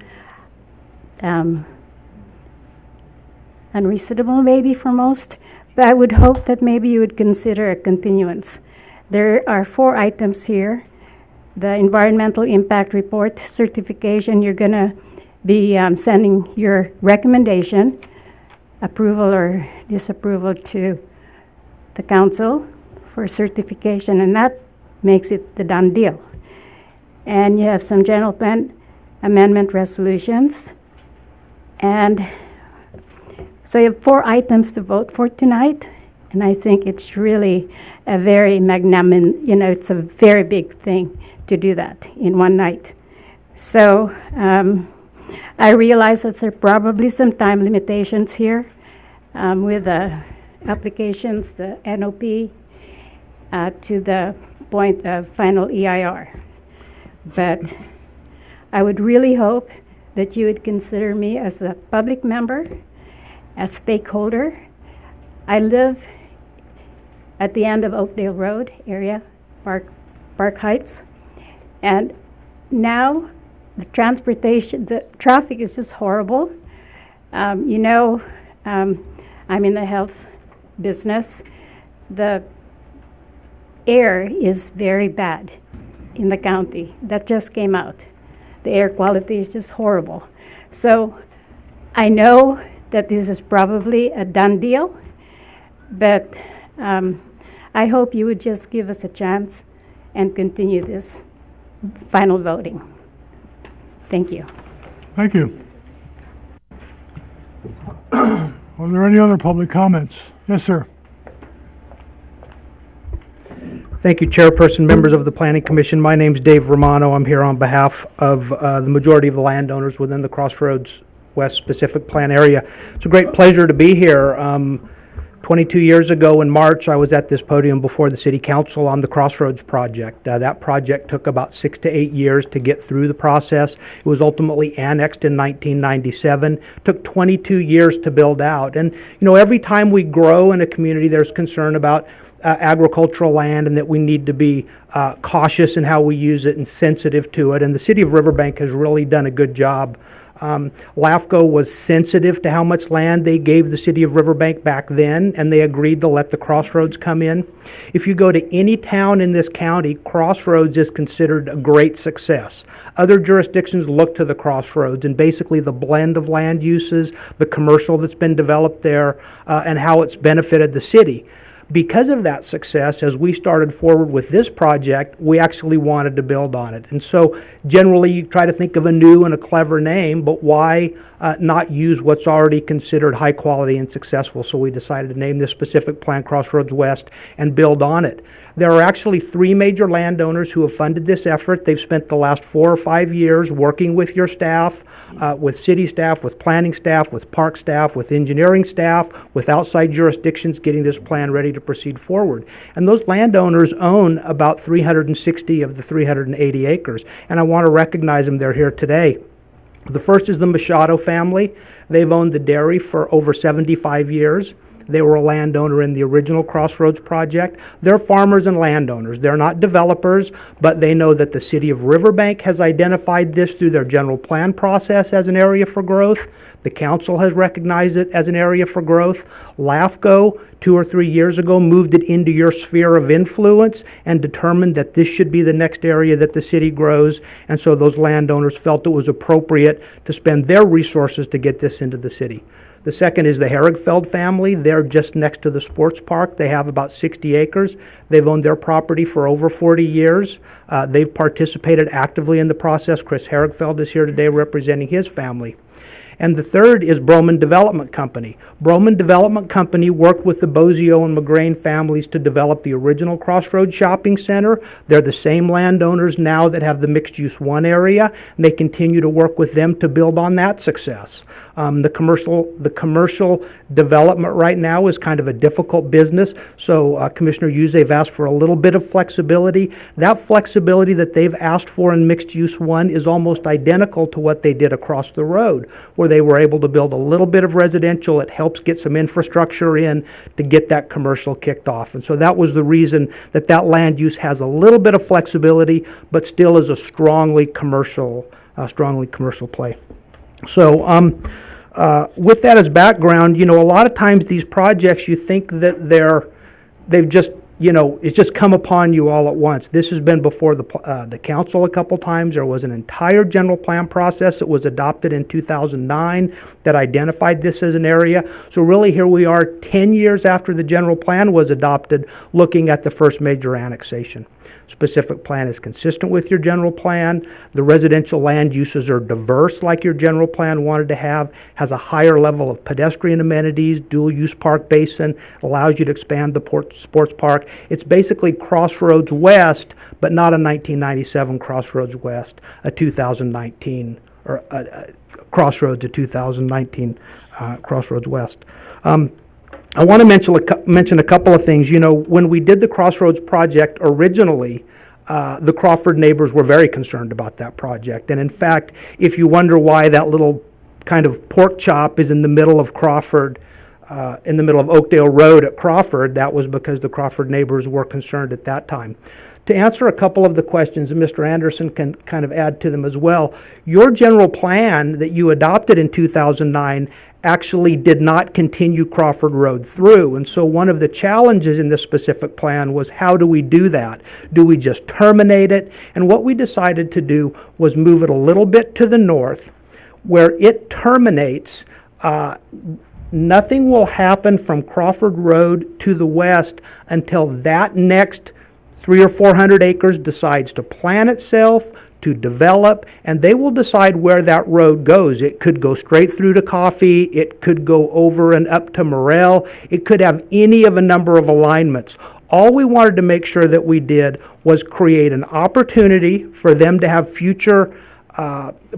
unreasonable maybe for most, but I would hope that maybe you would consider a continuance. There are 4 items here. The environmental impact report certification, you're going to be sending your recommendation, approval or disapproval to the council for certification, and that makes it the done deal. And you have some general plan amendment resolutions. And so you have 4 items to vote for tonight, and I think it's really a very it's a very big thing to do that in one night. So I realize that there are probably some time limitations here with the applications, the NOP, to the point of final EIR. But I would really hope that you would consider me as a public member, a stakeholder. I live at the end of Oakdale Road area, Park Heights, and now the traffic is just horrible. I'm in the health business. The air is very bad in the county. That just came out. The air quality is just horrible. So I know that this is probably a done deal, but I hope you would just give us a chance and continue this final voting. Thank you. Thank you. Are there any other public comments? Yes, sir. Thank you, Chairperson, members of the Planning Commission. My name's Dave Romano. I'm here on behalf of the majority of the landowners within the Crossroads West Specific Plan area. It's a great pleasure to be here. 22 years ago in March, I was at this podium before the City Council on the Crossroads project. That project took about 6 to 8 years to get through the process. It was ultimately annexed in 1997. Took 22 years to build out. And, every time we grow in a community, there's concern about agricultural land and that we need to be cautious in how we use it and sensitive to it. And the City of Riverbank has really done a good job. LAFCO was sensitive to how much land they gave the City of Riverbank back then, and they agreed to let the Crossroads come in. If you go to any town in this county, Crossroads is considered a great success. Other jurisdictions look to the Crossroads and basically the blend of land uses, the commercial that's been developed there, and how it's benefited the city. Because of that success, as we started forward with this project, we actually wanted to build on it. And so generally you try to think of a new and a clever name, but why not use what's already considered high quality and successful? So we decided to name this specific plan Crossroads West and build on it. There are actually 3 major landowners who have funded this effort. They've spent the last 4 or 5 years working with your staff, with city staff, with planning staff, with park staff, with engineering staff, with outside jurisdictions getting this plan ready to proceed forward. And those landowners own about 360 of the 380 acres. And I want to recognize them. They're here today. The first is the Machado family. They've owned the dairy for over 75 years. They were a landowner in the original Crossroads project. They're farmers and landowners. They're not developers, but they know that the City of Riverbank has identified this through their general plan process as an area for growth. The council has recognized it as an area for growth. LAFCO, 2 or 3 years ago, moved it into your sphere of influence and determined that this should be the next area that the city grows. And so those landowners felt it was appropriate to spend their resources to get this into the city. The second is the Herigfeld family. They're just next to the sports park. They have about 60 acres. They've owned their property for over 40 years. They've participated actively in the process. Chris Herigfeld is here today representing his family. And the third is Broman Development Company. Broman Development Company worked with the Bozio and McGrain families to develop the original Crossroads Shopping Center. They're the same landowners now that have the mixed-use 1 area, and they continue to work with them to build on that success. The commercial development right now is kind of a difficult business, so Commissioner Hughes, they've asked for a little bit of flexibility. That flexibility that they've asked for in mixed-use 1 is almost identical to what they did across the road, where they were able to build a little bit of residential. It helps get some infrastructure in to get that commercial kicked off. And so that was the reason that that land use has a little bit of flexibility, but still is a strongly commercial play. So with that as background, a lot of times these projects, you think that they've just, it's just come upon you all at once. This has been before the council a couple times. There was an entire general plan process that was adopted in 2009 that identified this as an area. So really here we are 10 years after the general plan was adopted, looking at the first major annexation. Specific plan is consistent with your general plan. The residential land uses are diverse like your general plan wanted to have, has a higher level of pedestrian amenities, dual use park basin, allows you to expand the sports park. It's basically Crossroads West, but not a 1997 Crossroads West, a 2019, or a Crossroads to 2019 Crossroads West. I want to mention a couple of things. When we did the Crossroads project originally, the Crawford neighbors were very concerned about that project. And in fact, if you wonder why that little kind of pork chop is in the middle of Crawford, in the middle of Oakdale Road at Crawford, that was because the Crawford neighbors were concerned at that time. To answer a couple of the questions, and Mr. Anderson can kind of add to them as well, your general plan that you adopted in 2009 actually did not continue Crawford Road through. And so one of the challenges in this specific plan was, how do we do that? Do we just terminate it? And what we decided to do was move it a little bit to the north, where it terminates. Nothing will happen from Crawford Road to the west until that next 300 or 400 acres decides to plan itself, to develop, and they will decide where that road goes. It could go straight through to Coffee, it could go over and up to Morel, it could have any of a number of alignments. All we wanted to make sure that we did was create an opportunity for them to have future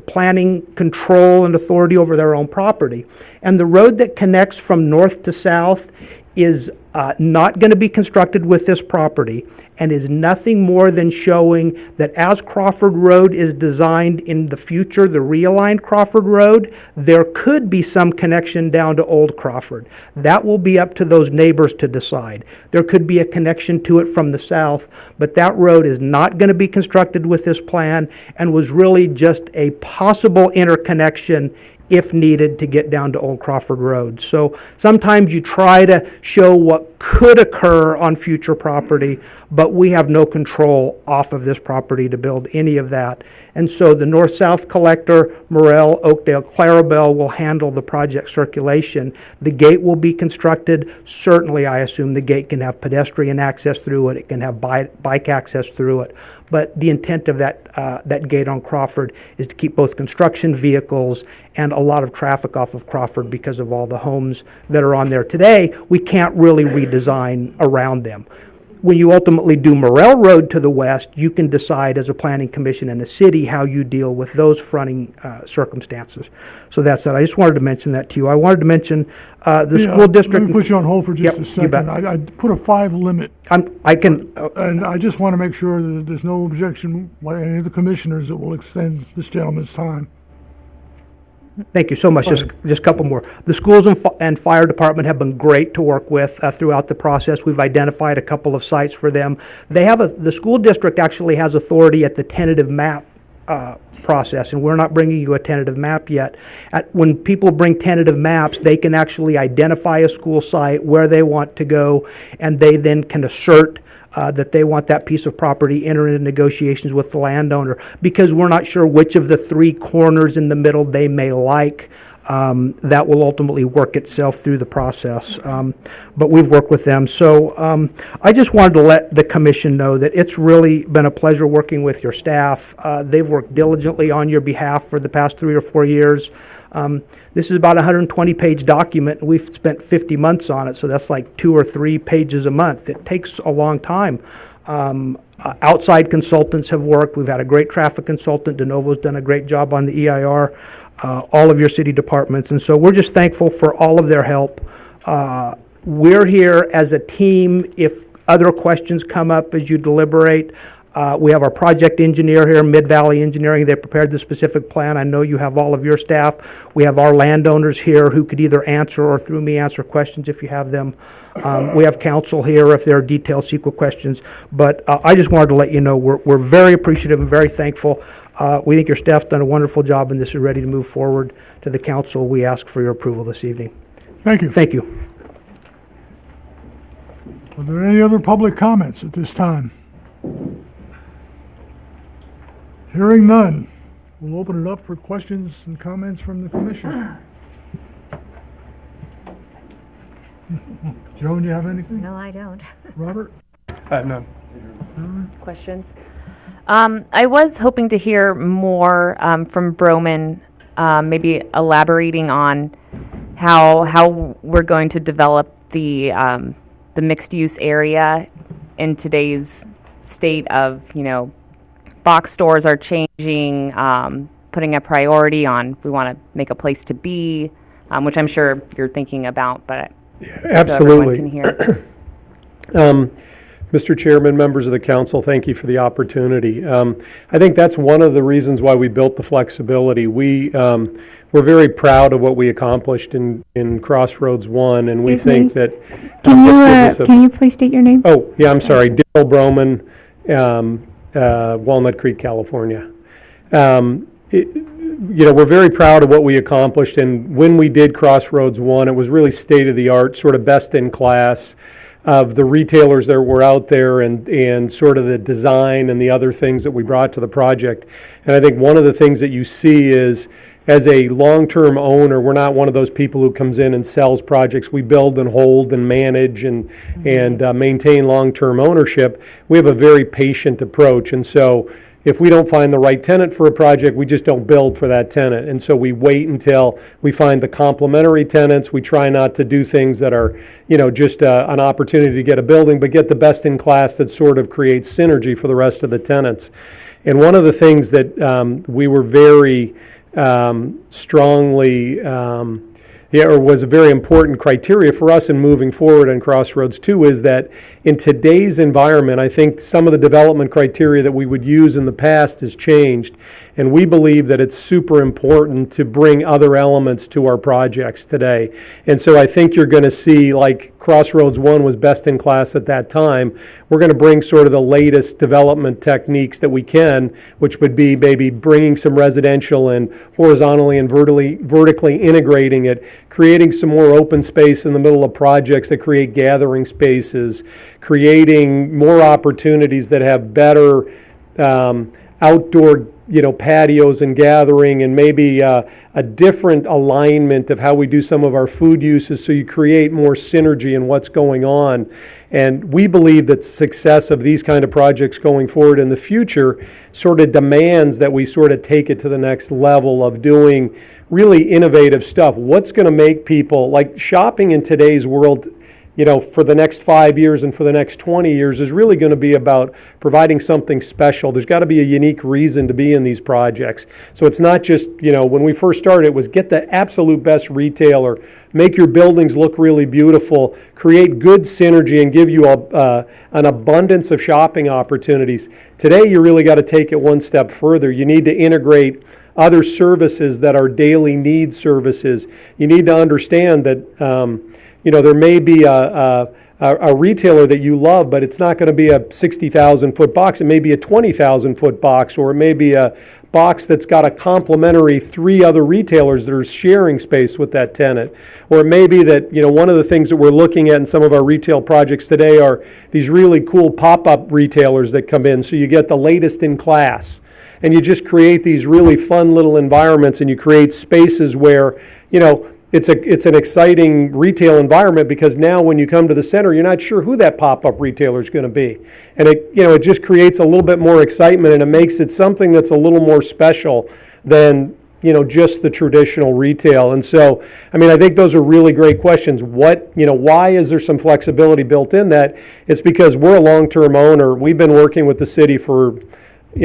planning control and authority over their own property. And the road that connects from north to south is not going to be constructed with this property, and is nothing more than showing that as Crawford Road is designed in the future, the realigned Crawford Road, there could be some connection down to Old Crawford. That will be up to those neighbors to decide. There could be a connection to it from the south, but that road is not going to be constructed with this plan, and was really just a possible interconnection if needed to get down to Old Crawford Road. So sometimes you try to show what could occur on future property, but we have no control off of this property to build any of that. And so the north-south collector, Morel, Oakdale, Clarabelle will handle the project circulation. The gate will be constructed. Certainly, I assume the gate can have pedestrian access through it. It can have bike access through it. But the intent of that gate on Crawford is to keep both construction vehicles and a lot of traffic off of Crawford because of all the homes that are on there today. We can't really redesign around them. When you ultimately do Morel Road to the west, you can decide as a planning commission and a city how you deal with those fronting circumstances. So that's it. I just wanted to mention that to you. I wanted to mention the school district. Let me put you on hold for just Yep, a second. I put a 5 limit, I can, and I just want to make sure that there's no objection by any of the commissioners that will extend this gentleman's time. Thank you so much. Just a couple more. The schools and fire department have been great to work with throughout the process. We've identified a couple of sites for them. The school district actually has authority at the tentative map process, and we're not bringing you a tentative map yet. When people bring tentative maps, they can actually identify a school site, where they want to go, and they then can assert that they want that piece of property, enter into negotiations with the landowner, because we're not sure which of the 3 corners in the middle they may like. that will ultimately work itself through the process. But we've worked with them. So I just wanted to let the commission know that it's really been a pleasure working with your staff. They've worked diligently on your behalf for the past 3 or 4 years. This is about a 120-page document, and we've spent 50 months on it, so that's like 2 or 3 pages a month. It takes a long time. Outside consultants have worked. We've had a great traffic consultant. DeNovo's done a great job on the EIR, all of your city departments, and so we're just thankful for all of their help. We're here as a team if other questions come up as you deliberate. We have our project engineer here, Mid-Valley Engineering. They prepared the specific plan. I know you have all of your staff. We have our landowners here who could either answer or through me answer questions if you have them. We have counsel here if there are detailed CEQA questions. But I just wanted to let you know we're very appreciative and very thankful. We think your staff's done a wonderful job, and this is ready to move forward to the council. We ask for your approval this evening. Thank you. Thank you. Are there any other public comments at this time? Hearing none, we'll open it up for questions and comments from the commission. Joan, you have anything? No, I don't. Robert? I have none. Questions? I was hoping to hear more from Broman, maybe elaborating on how we're going to develop the mixed-use area in today's state of, box stores are changing, putting a priority on we want to make a place to be, which I'm sure you're thinking about, but absolutely. So everyone can hear. Mr. Chairman, members of the council, thank you for the opportunity. I think that's one of the reasons why we built the flexibility. We're very proud of what we accomplished in Crossroads 1, and we think that Can you please state your name? Oh, yeah, I'm sorry, Daryl Broman, Walnut Creek, California. We're very proud of what we accomplished, and when we did Crossroads 1, it was really state-of-the-art, sort of best in class of the retailers that were out there and sort of the design and the other things that we brought to the project. And I think one of the things that you see is, as a long-term owner, we're not one of those people who comes in and sells projects. We build and hold and manage and maintain long-term ownership. We have a very patient approach. And so if we don't find the right tenant for a project, we just don't build for that tenant. And so we wait until we find the complementary tenants. We try not to do things that are, just an opportunity to get a building, but get the best in class that sort of creates synergy for the rest of the tenants. And one of the things that we were very strongly or was a very important criteria for us in moving forward on Crossroads 2 is that in today's environment, I think some of the development criteria that we would use in the past has changed, and we believe that it's super important to bring other elements to our projects today. And so I think you're going to see, like Crossroads 1 was best in class at that time, we're going to bring sort of the latest development techniques that we can, which would be maybe bringing some residential and horizontally and vertically integrating it, creating some more open space in the middle of projects that create gathering spaces, creating more opportunities that have better outdoor patios and gathering, and maybe a different alignment of how we do some of our food uses, so you create more synergy in what's going on. And we believe that success of these kind of projects going forward in the future sort of demands that we sort of take it to the next level of doing really innovative stuff. What's going to make people, like shopping in today's world, for the next 5 years and for the next 20 years is really going to be about providing something special. There's got to be a unique reason to be in these projects. So it's not just, when we first started, it was get the absolute best retailer, make your buildings look really beautiful, create good synergy, and give you an abundance of shopping opportunities. Today, you really got to take it one step further. You need to integrate other services that are daily need services. You need to understand that there may be a retailer that you love, but it's not going to be a 60,000-foot box. It may be a 20,000-foot box, or it may be a box that's got a complementary 3 other retailers that are sharing space with that tenant. Or it may be that, one of the things that we're looking at in some of our retail projects today are these really cool pop-up retailers that come in, so you get the latest in class. and you just create these really fun little environments, and you create spaces where, it's an exciting retail environment, because now when you come to the center, you're not sure who that pop-up retailer is going to be. And it just creates a little bit more excitement, and it makes it something that's a little more special than, just the traditional retail. And so, I think those are really great questions. Why is there some flexibility built in that? It's because we're a long-term owner. We've been working with the city for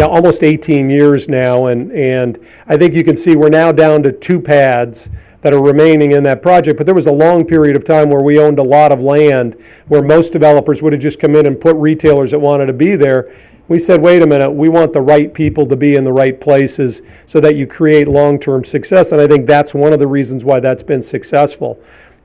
almost 18 years now, and I think you can see we're now down to 2 pads that are remaining in that project. But there was a long period of time where we owned a lot of land where most developers would have just come in and put retailers that wanted to be there. We said, wait a minute, we want the right people to be in the right places so that you create long-term success. And I think that's one of the reasons why that's been successful.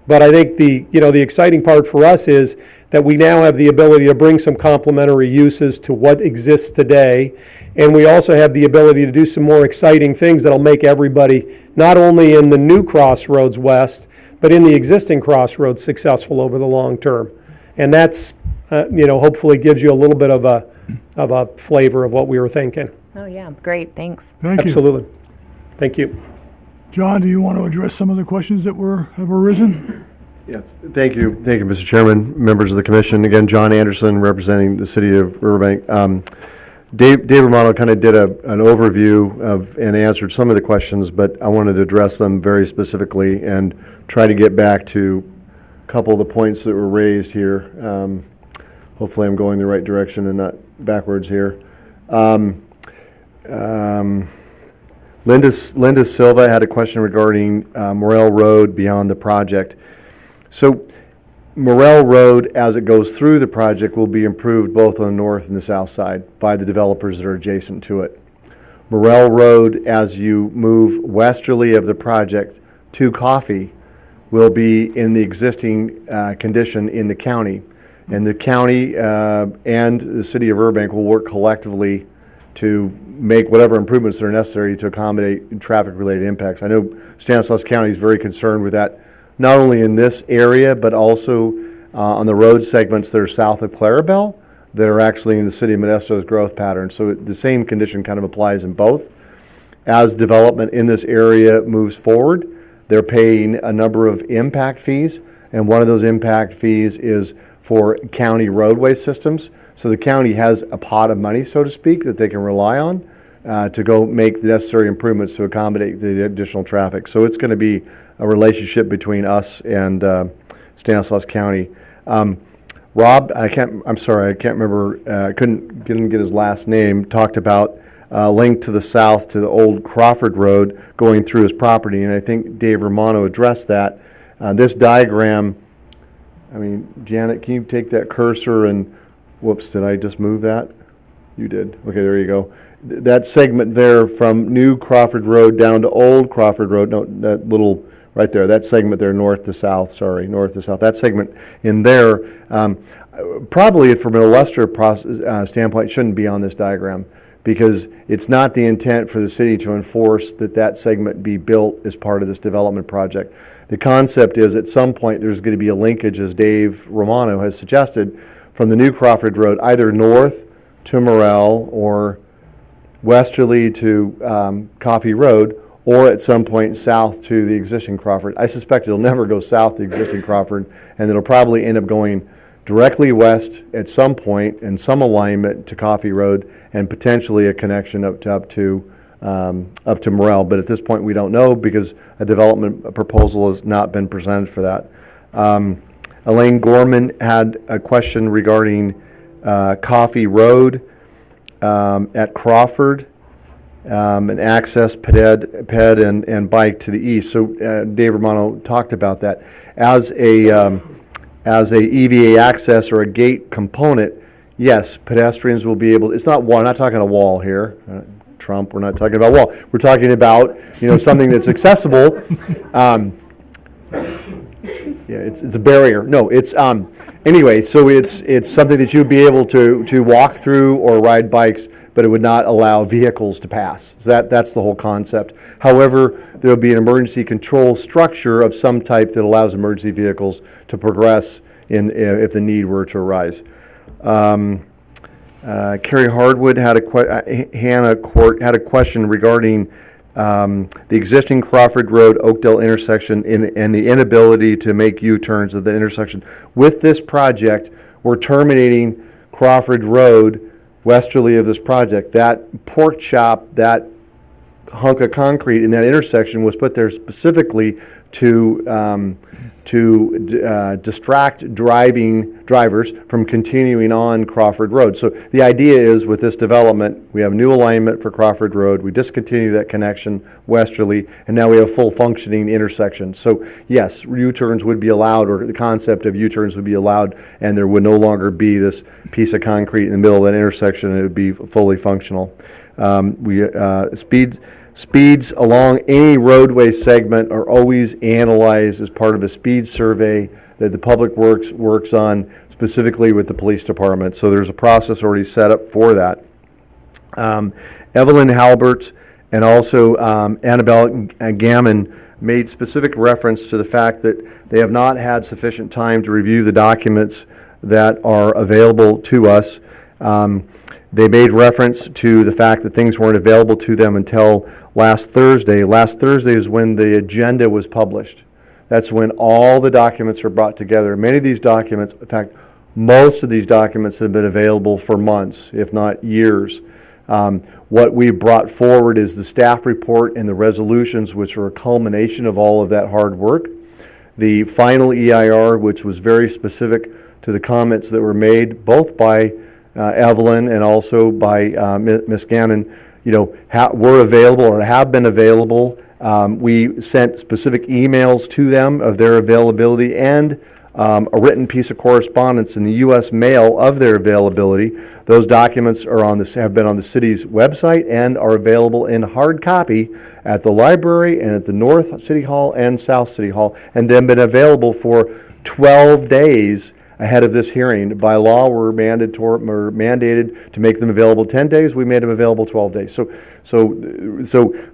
But I think the exciting part for us is that we now have the ability to bring some complementary uses to what exists today. And we also have the ability to do some more exciting things that'll make everybody, not only in the new Crossroads West, but in the existing Crossroads, successful over the long term. And that's, hopefully gives you a little bit of a flavor of what we were thinking. Oh, yeah, great, thanks. Thank you. Absolutely. Thank you. John, do you want to address some of the questions that have arisen? Yeah, thank you, Mr. Chairman, members of the commission. Again, John Anderson, representing the city of Riverbank. Dave Romano kind of did an overview of and answered some of the questions, but I wanted to address them very specifically and try to get back to a couple of the points that were raised here. Hopefully I'm going the right direction and not backwards here. Linda Silva had a question regarding Morel Road beyond the project. So Morel Road, as it goes through the project, will be improved both on the north and the south side by the developers that are adjacent to it. Morel Road, as you move westerly of the project to Coffee, will be in the existing condition in the county. And the county and the city of Riverbank will work collectively to make whatever improvements that are necessary to accommodate traffic-related impacts. I know Stanislaus County is very concerned with that, not only in this area, but also on the road segments that are south of Clarabelle that are actually in the city of Modesto's growth pattern. So the same condition kind of applies in both. As development in this area moves forward, they're paying a number of impact fees, and one of those impact fees is for county roadway systems. So the county has a pot of money, so to speak, that they can rely on to go make the necessary improvements to accommodate the additional traffic. So it's going to be a relationship between us and Stanislaus County. Rob, I'm sorry, I can't remember, didn't get his last name, talked about link to the south to the old Crawford Road going through his property, and I think Dave Romano addressed that. This diagram, Janet, can you take that cursor and, whoops, did I just move that? You did. Okay, there you go. That segment there from New Crawford Road down to Old Crawford Road, no, that little, right there, that segment there, north to south, that segment in there, probably from an illustrative standpoint, shouldn't be on this diagram, because it's not the intent for the city to enforce that segment be built as part of this development project. The concept is at some point there's going to be a linkage, as Dave Romano has suggested, from the New Crawford Road, either north to Morel or westerly to Coffee Road, or at some point south to the existing Crawford. I suspect it'll never go south to the existing Crawford, and it'll probably end up going directly west at some point in some alignment to Coffee Road, and potentially a connection up to Morel. But at this point, we don't know, because a development proposal has not been presented for that. Elaine Gorman had a question regarding Coffee Road at Crawford, and access ped and bike to the east. So Dave Romano talked about that. As a EVA access or a gate component, yes, pedestrians will be able, it's not wall, I'm not talking a wall here. Trump, we're not talking about wall. We're talking about, something that's accessible. Yeah, it's a barrier. No, it's anyway. So it's something that you'd be able to walk through or ride bikes, but it would not allow vehicles to pass. So that's the whole concept. However, there will be an emergency control structure of some type that allows emergency vehicles to progress if the need were to arise. Carrie Hardwood had Hannah Court had a question regarding the existing Crawford Road Oakdale intersection and the inability to make U-turns at the intersection. With this project, we're terminating Crawford Road westerly of this project. That pork chop, that hunk of concrete in that intersection was put there specifically to distract drivers from continuing on Crawford Road. So the idea is with this development, we have new alignment for Crawford Road, we discontinue that connection westerly, and now we have full functioning intersection. So yes, U-turns would be allowed, or the concept of U-turns would be allowed, and there would no longer be this piece of concrete in the middle of that intersection, and it would be fully functional. Speeds along any roadway segment are always analyzed as part of a speed survey that the Public Works works on specifically with the police department. So there's a process already set up for that. Evelyn Halbert and also Annabelle Gammon made specific reference to the fact that they have not had sufficient time to review the documents that are available to us. They made reference to the fact that things weren't available to them until last Thursday. Last Thursday is when the agenda was published. That's when all the documents are brought together. Many of these documents, in fact, most of these documents have been available for months, if not years. What we brought forward is the staff report and the resolutions, which are a culmination of all of that hard work. The final EIR, which was very specific to the comments that were made, both by Evelyn and also by Ms. Gannon, were available or have been available. We sent specific emails to them of their availability and a written piece of correspondence in the U.S. mail of their availability. Those documents are have been on the city's website and are available in hard copy at the library and at the North City Hall and South City Hall, and then been available for 12 days ahead of this hearing. By law, we're mandated to make them available 10 days. We made them available 12 days. So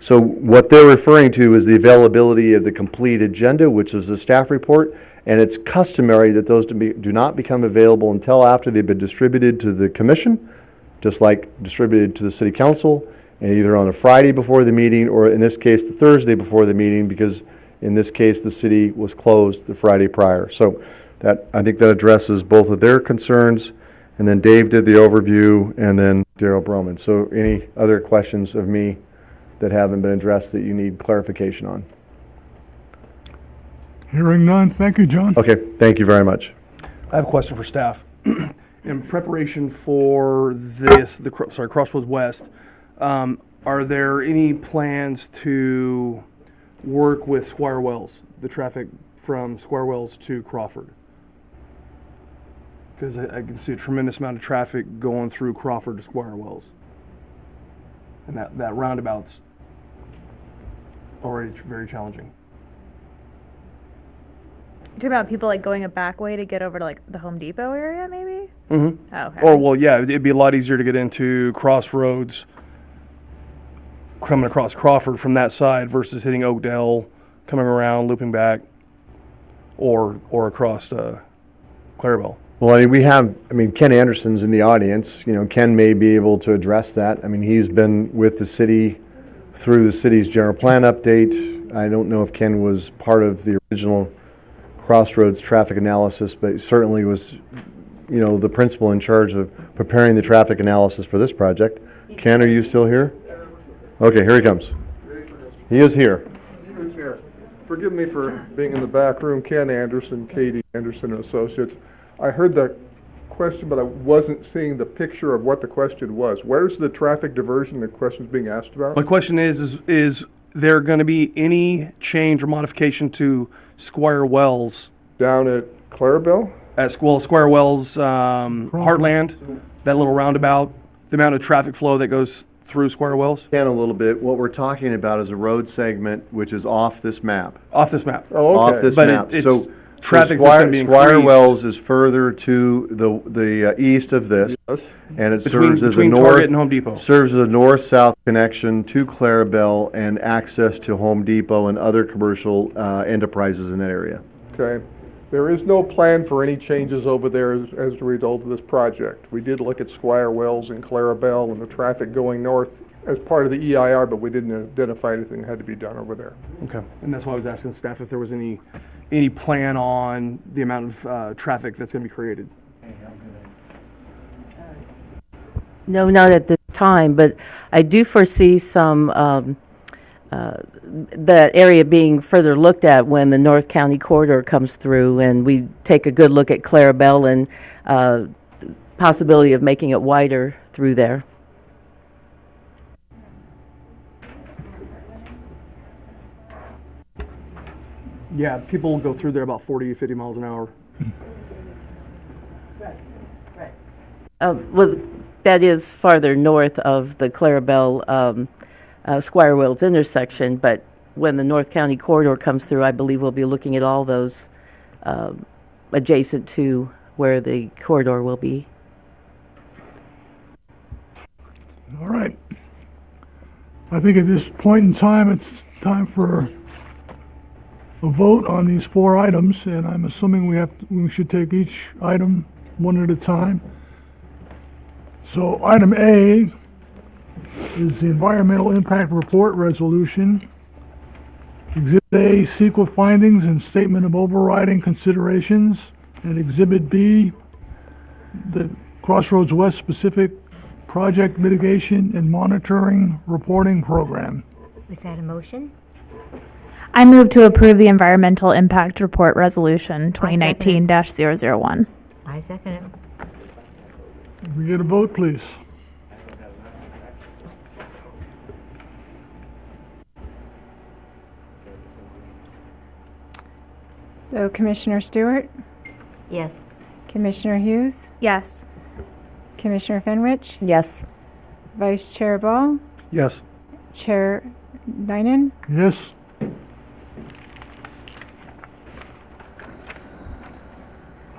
what they're referring to is the availability of the complete agenda, which is the staff report, and it's customary that those do not become available until after they've been distributed to the commission, just like distributed to the city council, and either on a Friday before the meeting, or in this case, the Thursday before the meeting, because in this case, the city was closed the Friday prior. So I think that addresses both of their concerns, and then Dave did the overview, and then Daryl Broman. So any other questions of me that haven't been addressed that you need clarification on? Hearing none, thank you, John. Okay, thank you very much. I have a question for staff. In preparation for this, Crossroads West, are there any plans to work with Squire Wells, the traffic from Squire Wells to Crawford? Because I can see a tremendous amount of traffic going through Crawford to Squire Wells. And that roundabout's already very challenging. You talking about people like going a back way to get over to like the Home Depot area, maybe? Mm-hmm. Oh, okay. Or, well, yeah, it'd be a lot easier to get into Crossroads coming across Crawford from that side versus hitting Oakdale, coming around, looping back, or across Clarabelle. Well, Ken Anderson's in the audience. Ken may be able to address that. He's been with the city through the city's general plan update. I don't know if Ken was part of the original Crossroads traffic analysis, but he certainly was, the principal in charge of preparing the traffic analysis for this project. Ken, are you still here? Okay, here he comes. He is here. Forgive me for being in the back room. Ken Anderson, Katie Anderson and Associates. I heard the question, but I wasn't seeing the picture of what the question was. Where's the traffic diversion the question's being asked about? My question is there going to be any change or modification to Squire Wells? Down at Clarabelle? At Squire Wells, Heartland, that little roundabout, the amount of traffic flow that goes through Squire Wells? Can a little bit. What we're talking about is a road segment which is off this map. Off this map. Oh, okay. Off this But map. it's traffic that's going to be increased. Squire Wells is further to the east of this, and it serves as a between Target and Home Depot. Serves as a north-south connection to Clarabelle and access to Home Depot and other commercial enterprises in that area. Okay. There is no plan for any changes over there as a result of this project. We did look at Squire Wells and Clarabelle and the traffic going north as part of the EIR, but we didn't identify anything that had to be done over there. Okay, and that's why I was asking staff if there was any plan on the amount of traffic that's going to be created. No, not at this time, but I do foresee some, that area being further looked at when the North County corridor comes through and we take a good look at Clarabelle and possibility of making it wider through there. Yeah, people go through there about 40 to 50 miles an hour. Well, that is farther north of the Clarabelle Squire Wells intersection, but when the North County corridor comes through, I believe we'll be looking at all those adjacent to where the corridor will be. All right. I think at this point in time, it's time for a vote on these 4 items, and I'm assuming we should take each item one at a time. So item A is the Environmental Impact Report Resolution. Exhibit A, CEQA findings and statement of overriding considerations. And Exhibit B, the Crossroads West specific project mitigation and monitoring reporting program. Was that a motion? I move to approve the Environmental Impact Report Resolution 2019-001. I second it. Can we get a vote, please? So Commissioner Stewart, Yes. Commissioner Hughes, Yes. Commissioner Fenwich, Yes. Vice Chair Ball, Yes. Chair Dynan, Yes.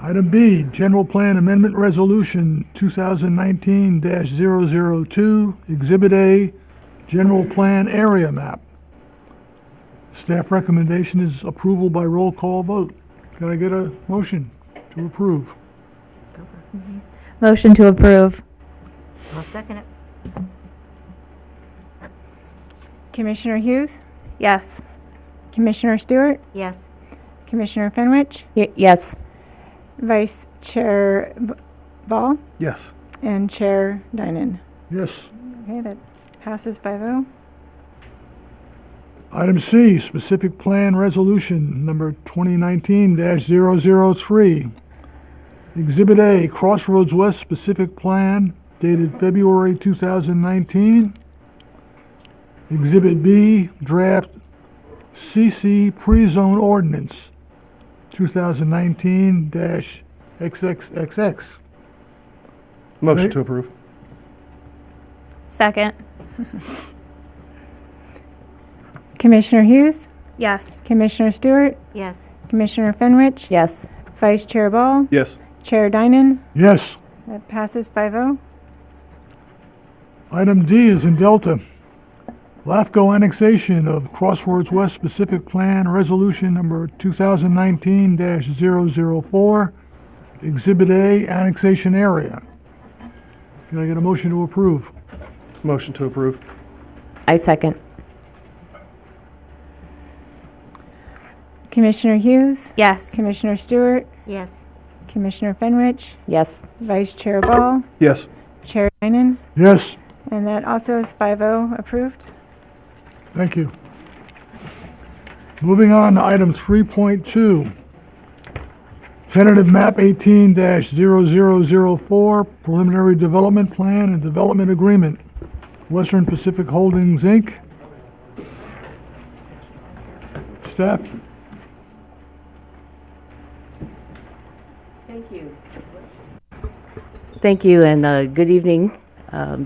Item B, General Plan Amendment Resolution 2019-002, Exhibit A, General Plan Area Map. Staff recommendation is approval by roll call vote. Can I get a motion to approve? Motion to approve. I'll second it. Commissioner Hughes, Yes. Commissioner Stewart, Yes. Commissioner Fenwich, Yes. Vice Chair Ball, Yes. and Chair Dynan. Yes. Okay, that passes 5-0. Item C, Specific Plan Resolution Number 2019-003. Exhibit A, Crossroads West Specific Plan dated February 2019. Exhibit B, Draft CC Pre-Zone Ordinance 2019-XXXX. Motion to approve. Second. Commissioner Hughes, Yes. Commissioner Stewart, Yes. Commissioner Fenwich, Yes. Vice Chair Ball, Yes. Chair Dynan. Yes. That passes 5-0. Item D is in Delta. LAFCO annexation of Crossroads West Specific Plan Resolution Number 2019-004, Exhibit A, Annexation Area. Can I get a motion to approve? Motion to approve. I second. Commissioner Hughes, Yes. Commissioner Stewart, Yes. Commissioner Fenwich, Yes. Vice Chair Ball, Yes. Chair Dynan, Yes. and that also is 5-0 approved. Thank you. Moving on to item 3.2. Tentative map 18-0004, preliminary development plan and development agreement. Western Pacific Holdings, Inc. Staff? Thank you, and good evening,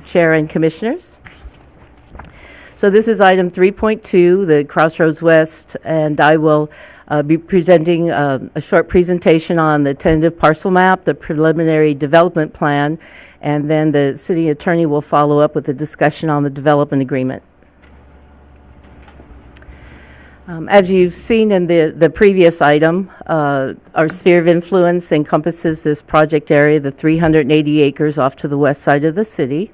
Chair and Commissioners. So this is item 3.2, the Crossroads West, and I will be presenting a short presentation on the tentative parcel map, the preliminary development plan, and then the city attorney will follow up with a discussion on the development agreement. As you've seen in the previous item, our sphere of influence encompasses this project area, the 380 acres off to the west side of the city.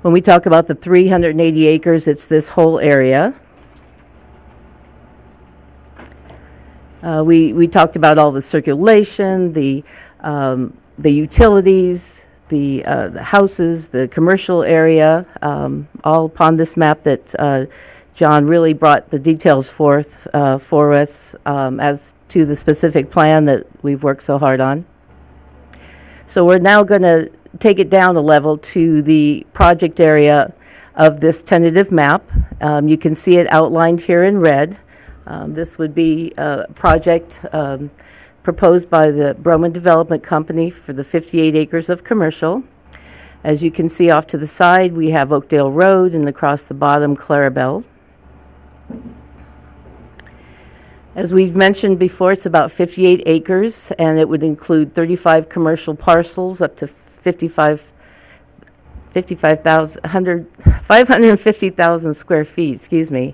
When we talk about the 380 acres, it's this whole area. We talked about all the circulation, the utilities, the houses, the commercial area, all upon this map that John really brought the details forth for us as to the specific plan that we've worked so hard on. So we're now going to take it down a level to the project area of this tentative map. You can see it outlined here in red. This would be a project proposed by the Broman Development Company for the 58 acres of commercial. As you can see off to the side, we have Oakdale Road, and across the bottom, Clarabelle. As we've mentioned before, it's about 58 acres, and it would include 35 commercial parcels up to 550,000 square feet, excuse me,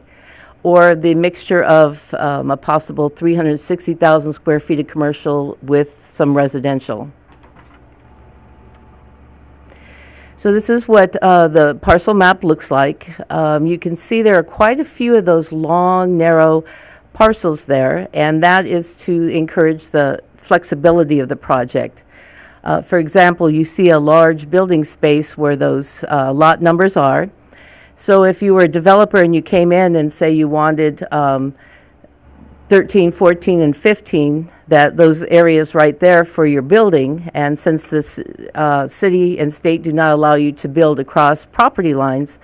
or the mixture of a possible 360,000 square feet of commercial with some residential. So this is what the parcel map looks like. You can see there are quite a few of those long, narrow parcels there, and that is to encourage the flexibility of the project. For example, you see a large building space where those lot numbers are. So if you were a developer and you came in and say you wanted 13, 14, and 15, those areas right there for your building, and since this city and state do not allow you to build across property lines,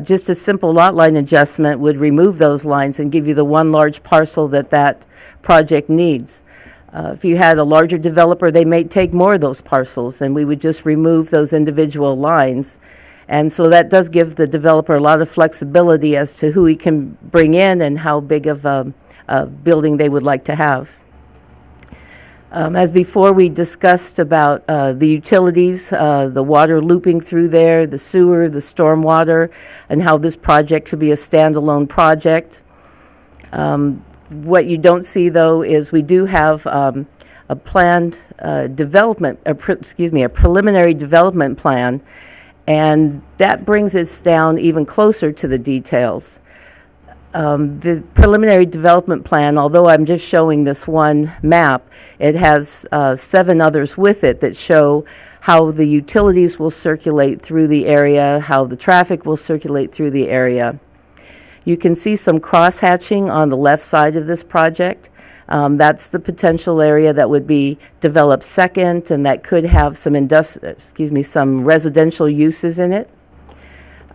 just a simple lot line adjustment would remove those lines and give you the one large parcel that project needs. If you had a larger developer, they may take more of those parcels, and we would just remove those individual lines. And so that does give the developer a lot of flexibility as to who he can bring in and how big of a building they would like to have. As before, we discussed about the utilities, the water looping through there, the sewer, the stormwater, and how this project could be a standalone project. What you don't see, though, is we do have a planned development, a preliminary development plan, and that brings us down even closer to the details. The preliminary development plan, although I'm just showing this one map, it has 7 others with it that show how the utilities will circulate through the area, how the traffic will circulate through the area. You can see some cross-hatching on the left side of this project. That's the potential area that would be developed second, and that could have some some residential uses in it.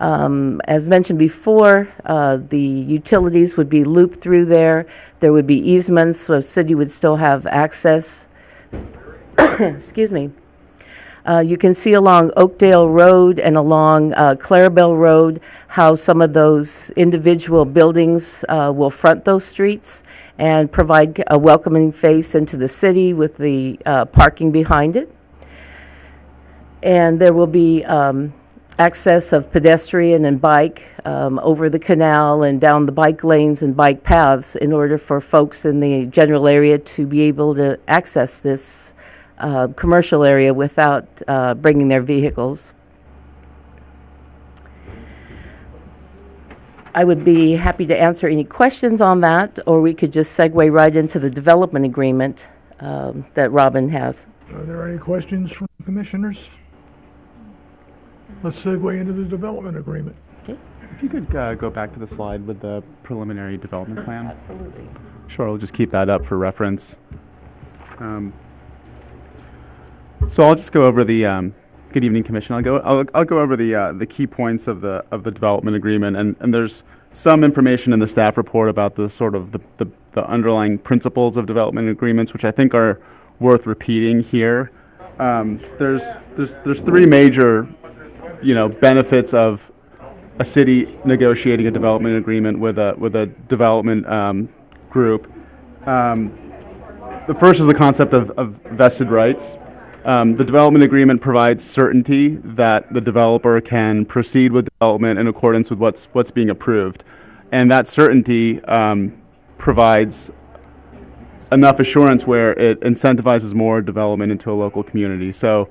As mentioned before, the utilities would be looped through there. There would be easements, so the city would still have access. Excuse me. You can see along Oakdale Road and along Clarabelle Road how some of those individual buildings will front those streets and provide a welcoming face into the city with the parking behind it. And there will be access of pedestrian and bike over the canal and down the bike lanes and bike paths in order for folks in the general area to be able to access this commercial area without bringing their vehicles. I would be happy to answer any questions on that, or we could just segue right into the development agreement that Robin has. Are there any questions from commissioners? Let's segue into the development agreement. If you could go back to the slide with the preliminary development plan. Absolutely. Sure, we'll just keep that up for reference. So I'll just go over the. Good evening, Commission. I'll go over the key points of the development agreement, and there's some information in the staff report about the sort of the underlying principles of development agreements, which I think are worth repeating here. There's 3 major, benefits of a city negotiating a development agreement with a development group. The first is the concept of vested rights. The development agreement provides certainty that the developer can proceed with development in accordance with what's being approved. And that certainty provides enough assurance where it incentivizes more development into a local community. So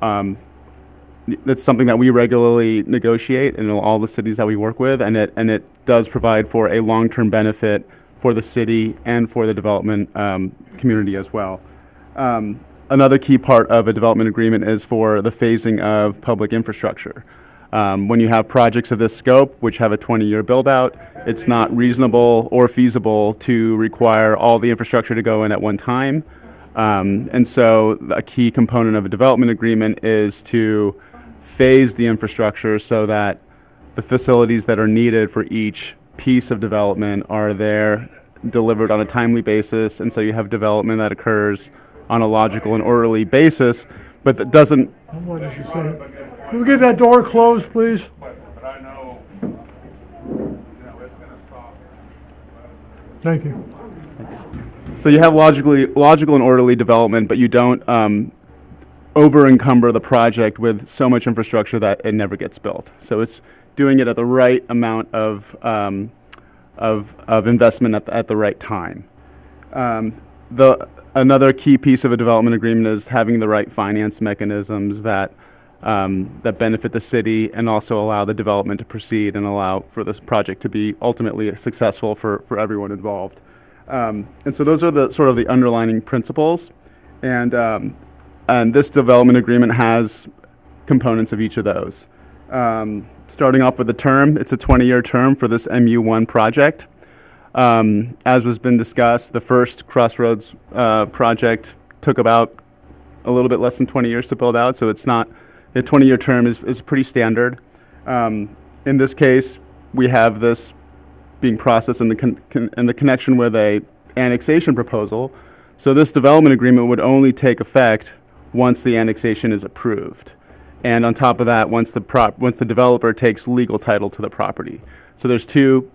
that's something that we regularly negotiate in all the cities that we work with, and it does provide for a long-term benefit for the city and for the development community as well. Another key part of a development agreement is for the phasing of public infrastructure. When you have projects of this scope, which have a 20-year build-out, it's not reasonable or feasible to require all the infrastructure to go in at one time. And so a key component of a development agreement is to phase the infrastructure so that the facilities that are needed for each piece of development are there, delivered on a timely basis, and so you have development that occurs on a logical and orderly basis, but that doesn't... What did you say? Can we get that door closed, please? Thank you. Thanks. So you have logical and orderly development, but you don't over-encumber the project with so much infrastructure that it never gets built. So it's doing it at the right amount of investment at the right time. Another key piece of a development agreement is having the right finance mechanisms that benefit the city and also allow the development to proceed and allow for this project to be ultimately successful for everyone involved. And so those are the sort of the underlining principles. And this development agreement has components of each of those. Starting off with the term, it's a 20-year term for this MU1 project. As has been discussed, the first Crossroads project took about a little bit less than 20 years to build out, so it's not, a 20-year term is pretty standard. In this case, we have this being processed in the connection with a annexation proposal. So this development agreement would only take effect once the annexation is approved. And on top of that, once the developer takes legal title to the property. So there's two,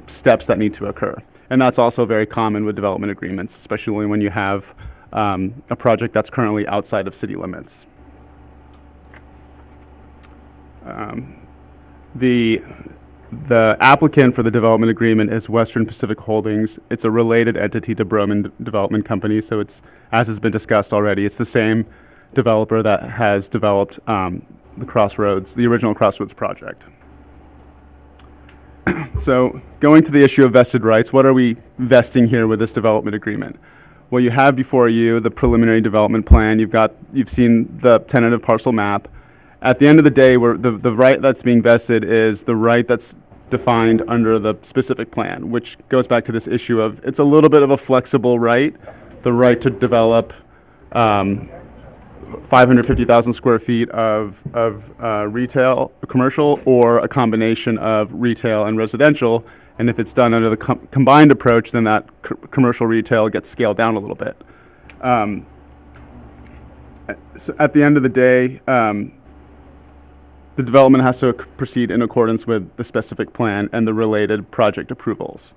steps that need to occur. And that's also very common with development agreements, especially when you have a project that's currently outside of city limits. The applicant for the development agreement is Western Pacific Holdings. It's a related entity to Broman Development Company, so it's, as has been discussed already, it's the same developer that has developed the original Crossroads project. So going to the issue of vested rights, what are we vesting here with this development agreement? Well, you have before you the preliminary development plan. You've seen the tentative parcel map. At the end of the day, the right that's being vested is the right that's defined under the specific plan, which goes back to this issue of it's a little bit of a flexible right, the right to develop 550,000 square feet of retail, commercial, or a combination of retail and residential. And if it's done under the combined approach, then that commercial retail gets scaled down a little bit. So at the end of the day, the development has to proceed in accordance with the specific plan and the related project approvals.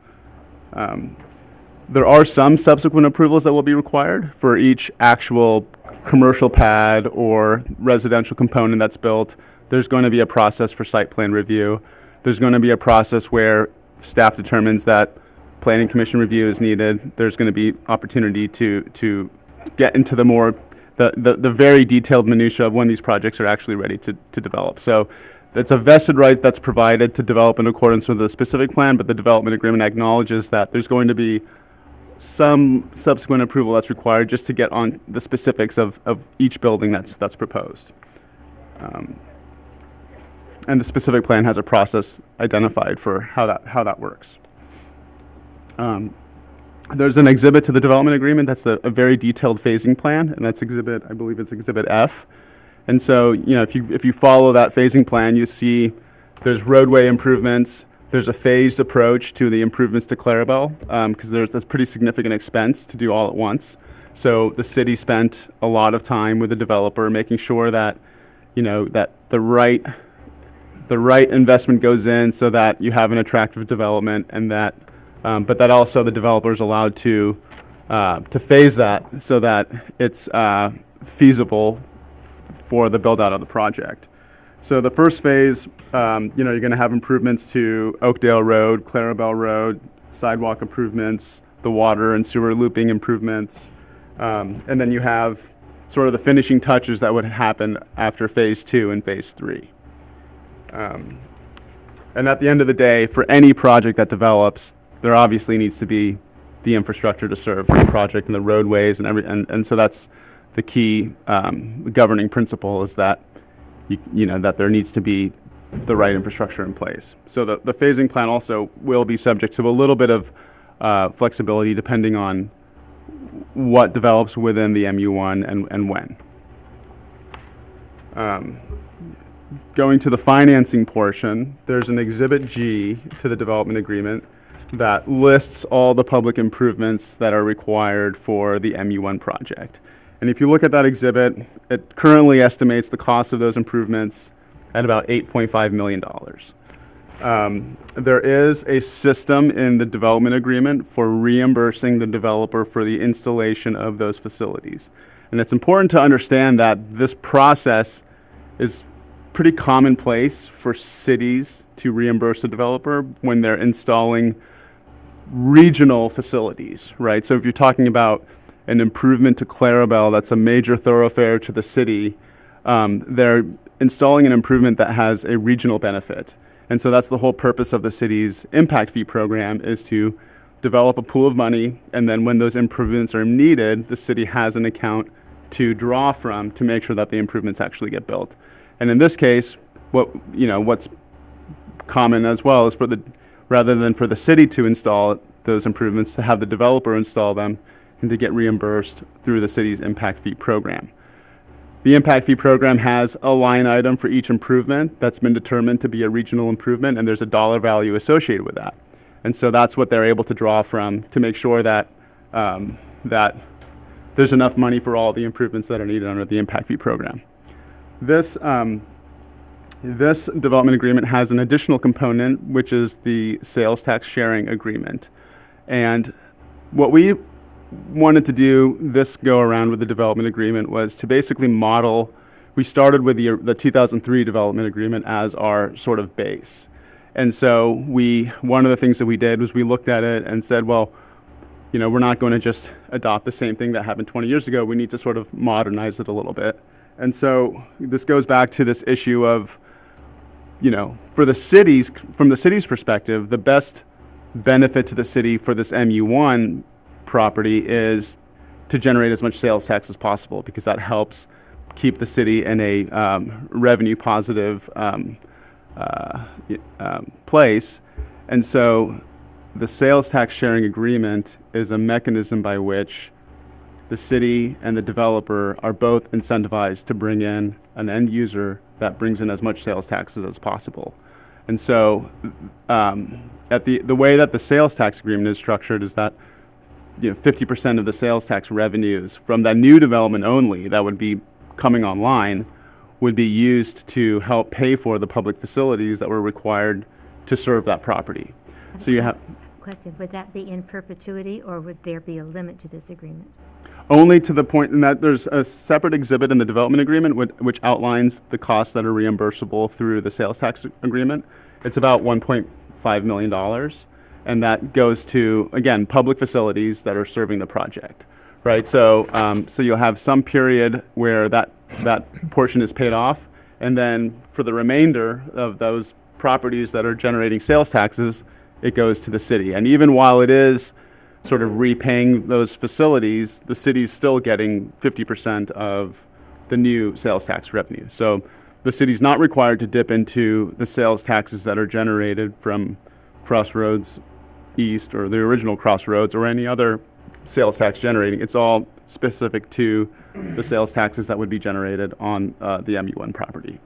There are some subsequent approvals that will be required for each actual commercial pad or residential component that's built. There's going to be a process for site plan review. There's going to be a process where staff determines that planning commission review is needed. There's going to be opportunity to get into the very detailed minutia of when these projects are actually ready to develop. So that's a vested right that's provided to develop in accordance with the specific plan, but the development agreement acknowledges that there's going to be some subsequent approval that's required just to get on the specifics of each building that's proposed. And the specific plan has a process identified for how that works. There's an exhibit to the development agreement that's a very detailed phasing plan, and that's I believe it's exhibit F. And so, if you follow that phasing plan, you see there's roadway improvements. There's a phased approach to the improvements to Clarabelle, because there's a pretty significant expense to do all at once. So the city spent a lot of time with the developer making sure that, that the right investment goes in so that you have an attractive development, and that, but that also the developer is allowed to phase that so that it's feasible for the build out of the project. So the first phase, you're going to have improvements to Oakdale Road, Clarabelle Road, sidewalk improvements, the water and sewer looping improvements, and then you have sort of the finishing touches that would happen after phase 2 and phase 3. And at the end of the day, for any project that develops, there obviously needs to be the infrastructure to serve the project and the roadways and so that's the key governing principle, is that that there needs to be the right infrastructure in place. So the phasing plan also will be subject to a little bit of flexibility depending on what develops within the MU1 and when. Going to the financing portion, there's an Exhibit G to the development agreement that lists all the public improvements that are required for the MU1 project. And if you look at that exhibit, it currently estimates the cost of those improvements at about $8.5 million. There is a system in the development agreement for reimbursing the developer for the installation of those facilities. And it's important to understand that this process is pretty commonplace for cities to reimburse the developer when they're installing regional facilities, right? So if you're talking about an improvement to Clarabelle, that's a major thoroughfare to the city, they're installing an improvement that has a regional benefit. And so that's the whole purpose of the city's impact fee program, is to develop a pool of money, and then when those improvements are needed, the city has an account to draw from to make sure that the improvements actually get built. And in this case, what's common as well is rather than for the city to install those improvements, to have the developer install them and to get reimbursed through the city's impact fee program. The impact fee program has a line item for each improvement that's been determined to be a regional improvement, and there's a dollar value associated with that. And so that's what they're able to draw from to make sure that that there's enough money for all the improvements that are needed under the impact fee program. This development agreement has an additional component, which is the sales tax sharing agreement. And what we wanted to do this go around with the development agreement was to basically model. We started with the 2003 development agreement as our sort of base. And so one of the things that we did was we looked at it and said, well, we're not going to just adopt the same thing that happened 20 years ago. We need to sort of modernize it a little bit. And so this goes back to this issue of, from the city's perspective, the best benefit to the city for this MU1 property is to generate as much sales tax as possible, because that helps keep the city in a revenue positive place. And so the sales tax sharing agreement is a mechanism by which the city and the developer are both incentivized to bring in an end user that brings in as much sales taxes as possible. And so the way that the sales tax agreement is structured is that 50% of the sales tax revenues from that new development only that would be coming online would be used to help pay for the public facilities that were required to serve that property. So you have... Question, would that be in perpetuity, or would there be a limit to this agreement? Only to the point in that there's a separate exhibit in the development agreement which outlines the costs that are reimbursable through the sales tax agreement. It's about $1.5 million. And that goes to, again, public facilities that are serving the project, right? So you'll have some period where that portion is paid off, and then for the remainder of those properties that are generating sales taxes, it goes to the city. And even while it is sort of repaying those facilities, the city's still getting 50% of the new sales tax revenue. So the city's not required to dip into the sales taxes that are generated from Crossroads East or the original Crossroads or any other sales tax generating. It's all specific to the sales taxes that would be generated on the MU1 property.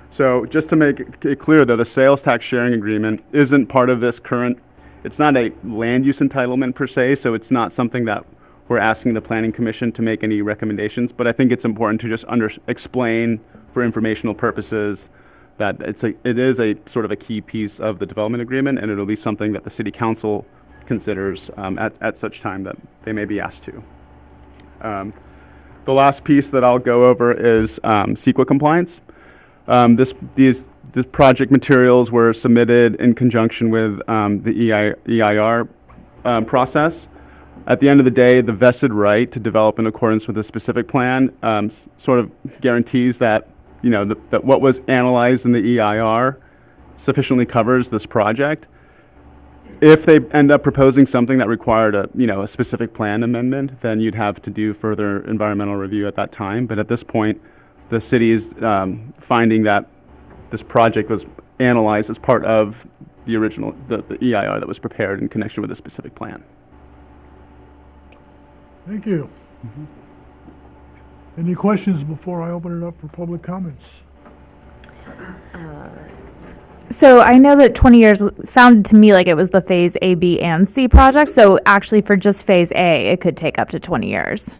So just to make it clear, though, the sales tax sharing agreement isn't part of this current, it's not a land use entitlement per se, so it's not something that we're asking the Planning Commission to make any recommendations, but I think it's important to just explain for informational purposes that it is a sort of a key piece of the development agreement, and it'll be something that the City Council considers at such time that they may be asked to. the last piece that I'll go over is CEQA compliance. These project materials were submitted in conjunction with the EIR process. At the end of the day, the vested right to develop in accordance with a specific plan sort of guarantees that, that what was analyzed in the EIR sufficiently covers this project. If they end up proposing something that required a specific plan amendment, then you'd have to do further environmental review at that time. But at this point, the city is finding that this project was analyzed as part of the original, the EIR that was prepared in connection with a specific plan. Thank you. Any questions before I open it up for public comments? So I know that 20 years sounded to me like it was the phase A, B, and C project. So actually for just phase A, it could take up to 20 years.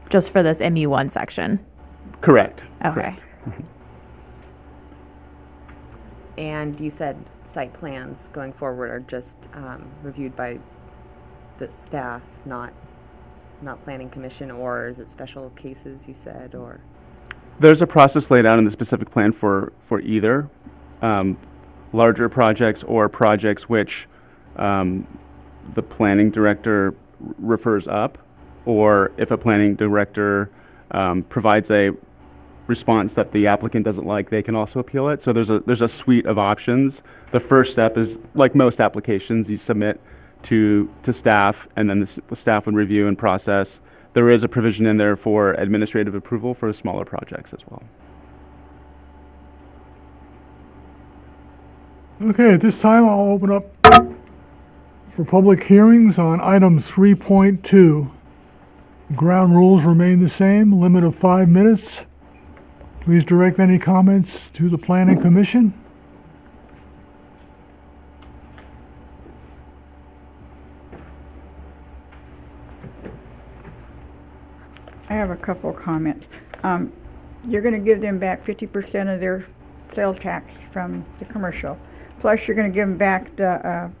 Just for this MU1 section. Correct. Okay. Correct. And you said site plans going forward are just reviewed by the staff, not planning commission, or is it special cases you said, or? There's a process laid out in the specific plan for either larger projects or projects which the planning director refers up, or if a planning director provides a response that the applicant doesn't like, they can also appeal it. So there's a suite of options. The first step is, like most applications, you submit to staff, and then the staff would review and process. There is a provision in there for administrative approval for smaller projects as well. Okay, at this time, I'll open up for public hearings on item 3.2. Ground rules remain the same, limit of 5 minutes. Please direct any comments to the Planning Commission. I have a couple of comments. You're going to give them back 50% of their sales tax from the commercial. Plus, you're going to give them back the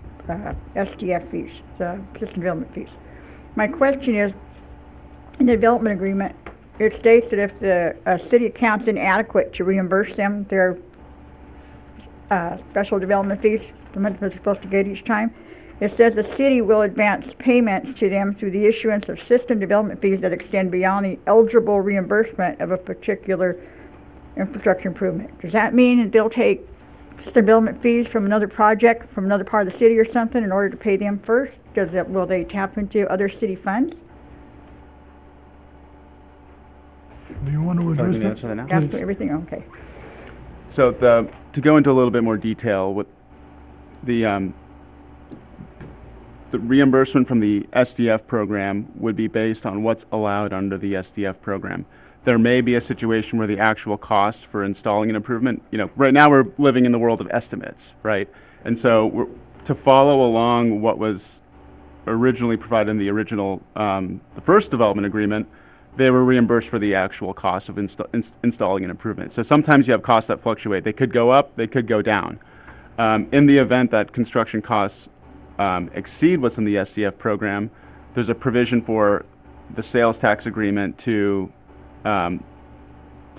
SDF fees, the system development fees. My question is, in the development agreement, it states that if the city account's inadequate to reimburse them their special development fees, the money they're supposed to get each time, it says the city will advance payments to them through the issuance of system development fees that extend beyond the eligible reimbursement of a particular infrastructure improvement. Does that mean that they'll take system development fees from another project, from another part of the city or something in order to pay them first? Will they tap into other city funds? Do you want to address that? Answer that now? Absolutely everything, okay. So to go into a little bit more detail, with the reimbursement from the SDF program would be based on what's allowed under the SDF program. There may be a situation where the actual cost for installing an improvement, right now we're living in the world of estimates, right? And so to follow along what was originally provided in the original, the first development agreement, they were reimbursed for the actual cost of installing an improvement. So sometimes you have costs that fluctuate. They could go up, they could go down. In the event that construction costs exceed what's in the SDF program, there's a provision for the sales tax agreement to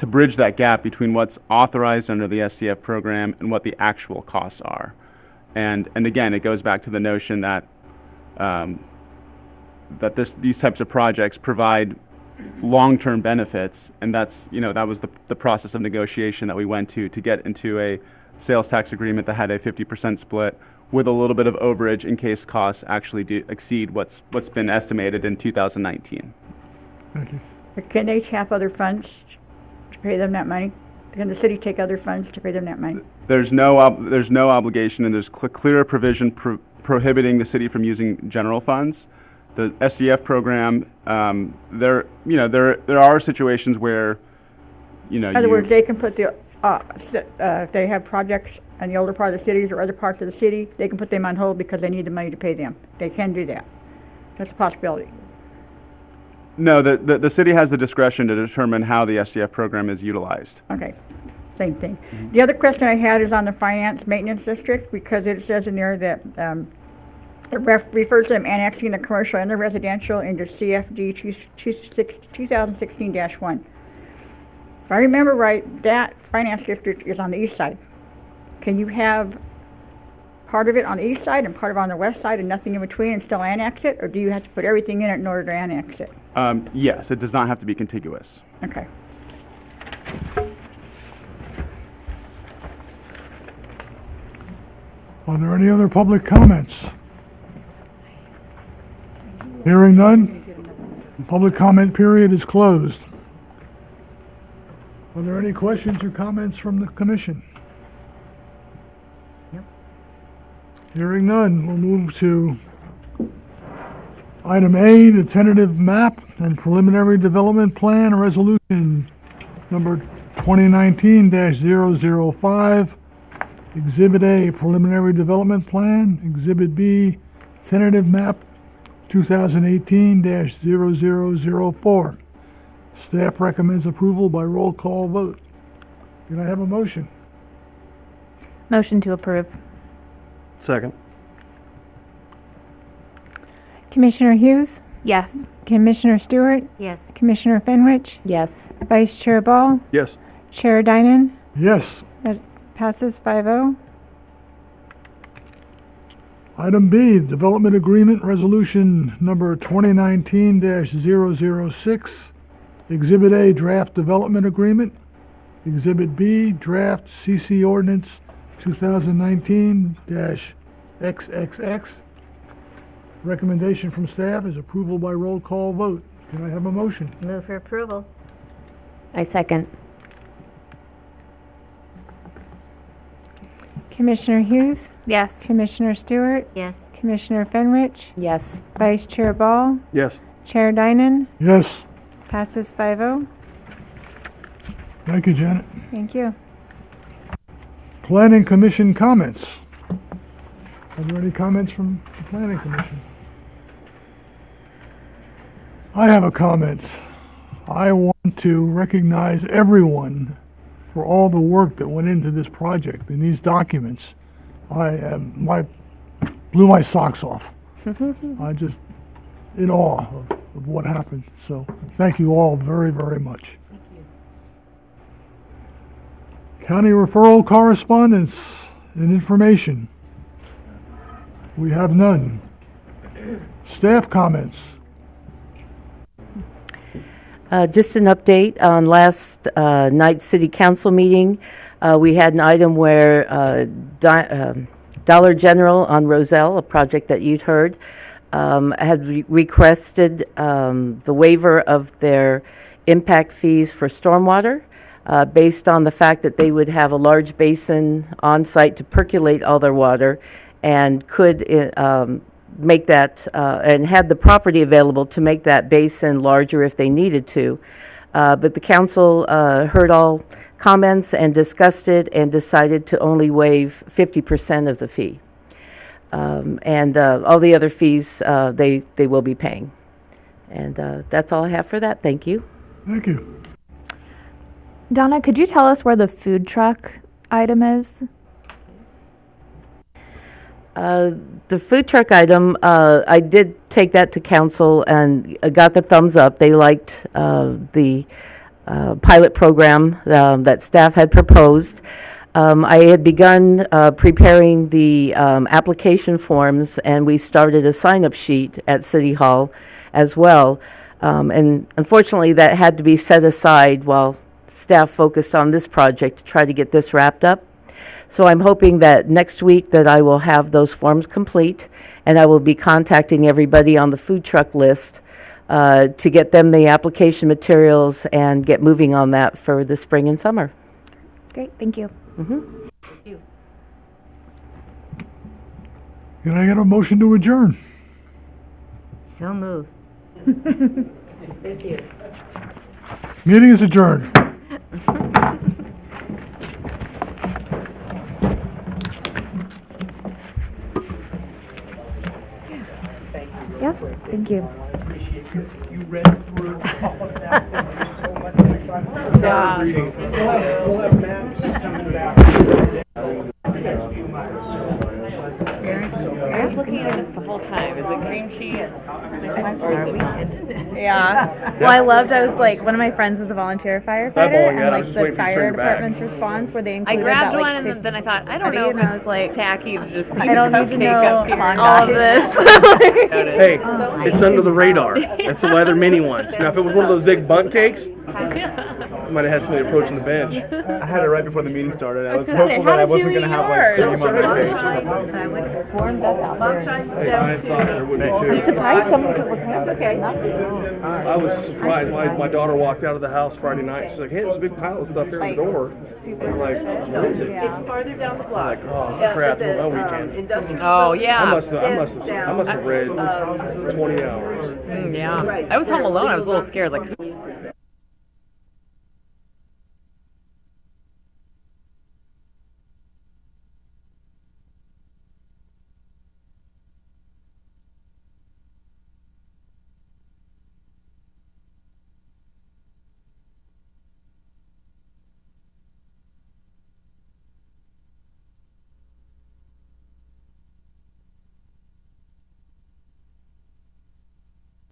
bridge that gap between what's authorized under the SDF program and what the actual costs are. And again, it goes back to the notion that these types of projects provide long-term benefits, and that's that was the process of negotiation that we went to get into a sales tax agreement that had a 50% split with a little bit of overage in case costs actually do exceed what's been estimated in 2019. Thank you. But can they tap other funds to pay them that money? Can the city take other funds to pay them that money? There's no obligation, and there's clear provision prohibiting the city from using general funds. The SDF program, there are situations where, In other words, they can put if they have projects in the older part of the cities or other parts of the city, they can put them on hold because they need the money to pay them. They can do that. That's a possibility. No, the city has the discretion to determine how the SDF program is utilized. Okay, same thing. The other question I had is on the finance maintenance district, because it says in there that It refers to them annexing the commercial and the residential into CFD 2016-1. If I remember right, that finance district is on the east side. Can you have part of it on the east side and part of it on the west side and nothing in between and still annex it? Or do you have to put everything in it in order to annex it? Yes, it does not have to be contiguous. Okay. Are there any other public comments? Hearing none, the public comment period is closed. Are there any questions or comments from the commission? Hearing none, we'll move to item A, the tentative map and preliminary development plan resolution number 2019-005. Exhibit A, preliminary development plan. Exhibit B, tentative map 2018-0004. Staff recommends approval by roll call vote. Can I have a motion? Motion to approve. Second. Commissioner Hughes, Yes. Commissioner Stewart, Yes. Commissioner Fenrich, Yes. Vice Chair Ball, Yes. Chair Dynan. Yes. That passes 5-0. Item B, development agreement resolution number 2019-006. Exhibit A, draft development agreement. Exhibit B, draft CC ordinance 2019-XXX. Recommendation from staff is approval by roll call vote. Can I have a motion? Move for approval. I second. Commissioner Hughes, Yes. Commissioner Stewart, Yes. Commissioner Fenrich, Yes. Vice Chair Ball, Yes. Chair Dynan. Yes. Passes 5-0. Thank you, Janet. Thank you. Planning Commission comments. Are there any comments from the Planning Commission? I have a comment. I want to recognize everyone for all the work that went into this project and these documents. Blew my socks off. I'm just in awe of what happened. So thank you all very, very much. Thank you. County referral correspondence and information. We have none. Staff comments. Just an update on last night's city council meeting. We had an item where Dollar General on Roselle, a project that you'd heard, had requested the waiver of their impact fees for stormwater based on the fact that they would have a large basin on site to percolate all their water and could make that, and had the property available to make that basin larger if they needed to. But the council heard all comments and discussed it and decided to only waive 50% of the fee. And all the other fees, they will be paying. And that's all I have for that. Thank you. Thank you. Donna, could you tell us where the food truck item is? The food truck item, I did take that to council and got the thumbs up. They liked the pilot program that staff had proposed. I had begun preparing the application forms, and we started a sign-up sheet at City Hall as well. And unfortunately, that had to be set aside while staff focused on this project to try to get this wrapped up. So I'm hoping that next week that I will have those forms complete, and I will be contacting everybody on the food truck list to get them the application materials and get moving on that for the spring and summer. Great, thank you. Mm-hmm. Can I get a motion to adjourn? So move. Thank you. Meeting is adjourned. Yeah, thank you. You read through all of that. Thank you so much. We'll have maps coming back. Eric? looking at this the whole time. Is it cream cheese? Yeah. Well, I was like, one of my friends is a volunteer firefighter, Eyeballing and it, I like was just the waiting for you to turn fire your back. department's response where they I included grabbed that, like, one and then I thought, I don't know if and I was it's like, tacky to just eat I don't a need to cupcake up know here. all of this. Hey, it's under the radar. That's the leather mini ones. Now, if it was one of those big bundt cakes, I might have had somebody approaching the bench. I had it right before the meeting started. I was gonna say, hopeful how that I did wasn't you going to eat have like yours? cream on my face or something. I would have warmed up out there. Hey, I thought there would be I'm too. surprised someone could look at Okay. I was surprised. My daughter walked out of the house Friday night. She's like, "Hey, there's a big pile of stuff here at the door." I'm like, "What is it?" It's farther down the block. Oh crap! No, we can't. Oh, yeah. I must have read 20 hours. Yeah. I was home alone. I was a little scared. Like,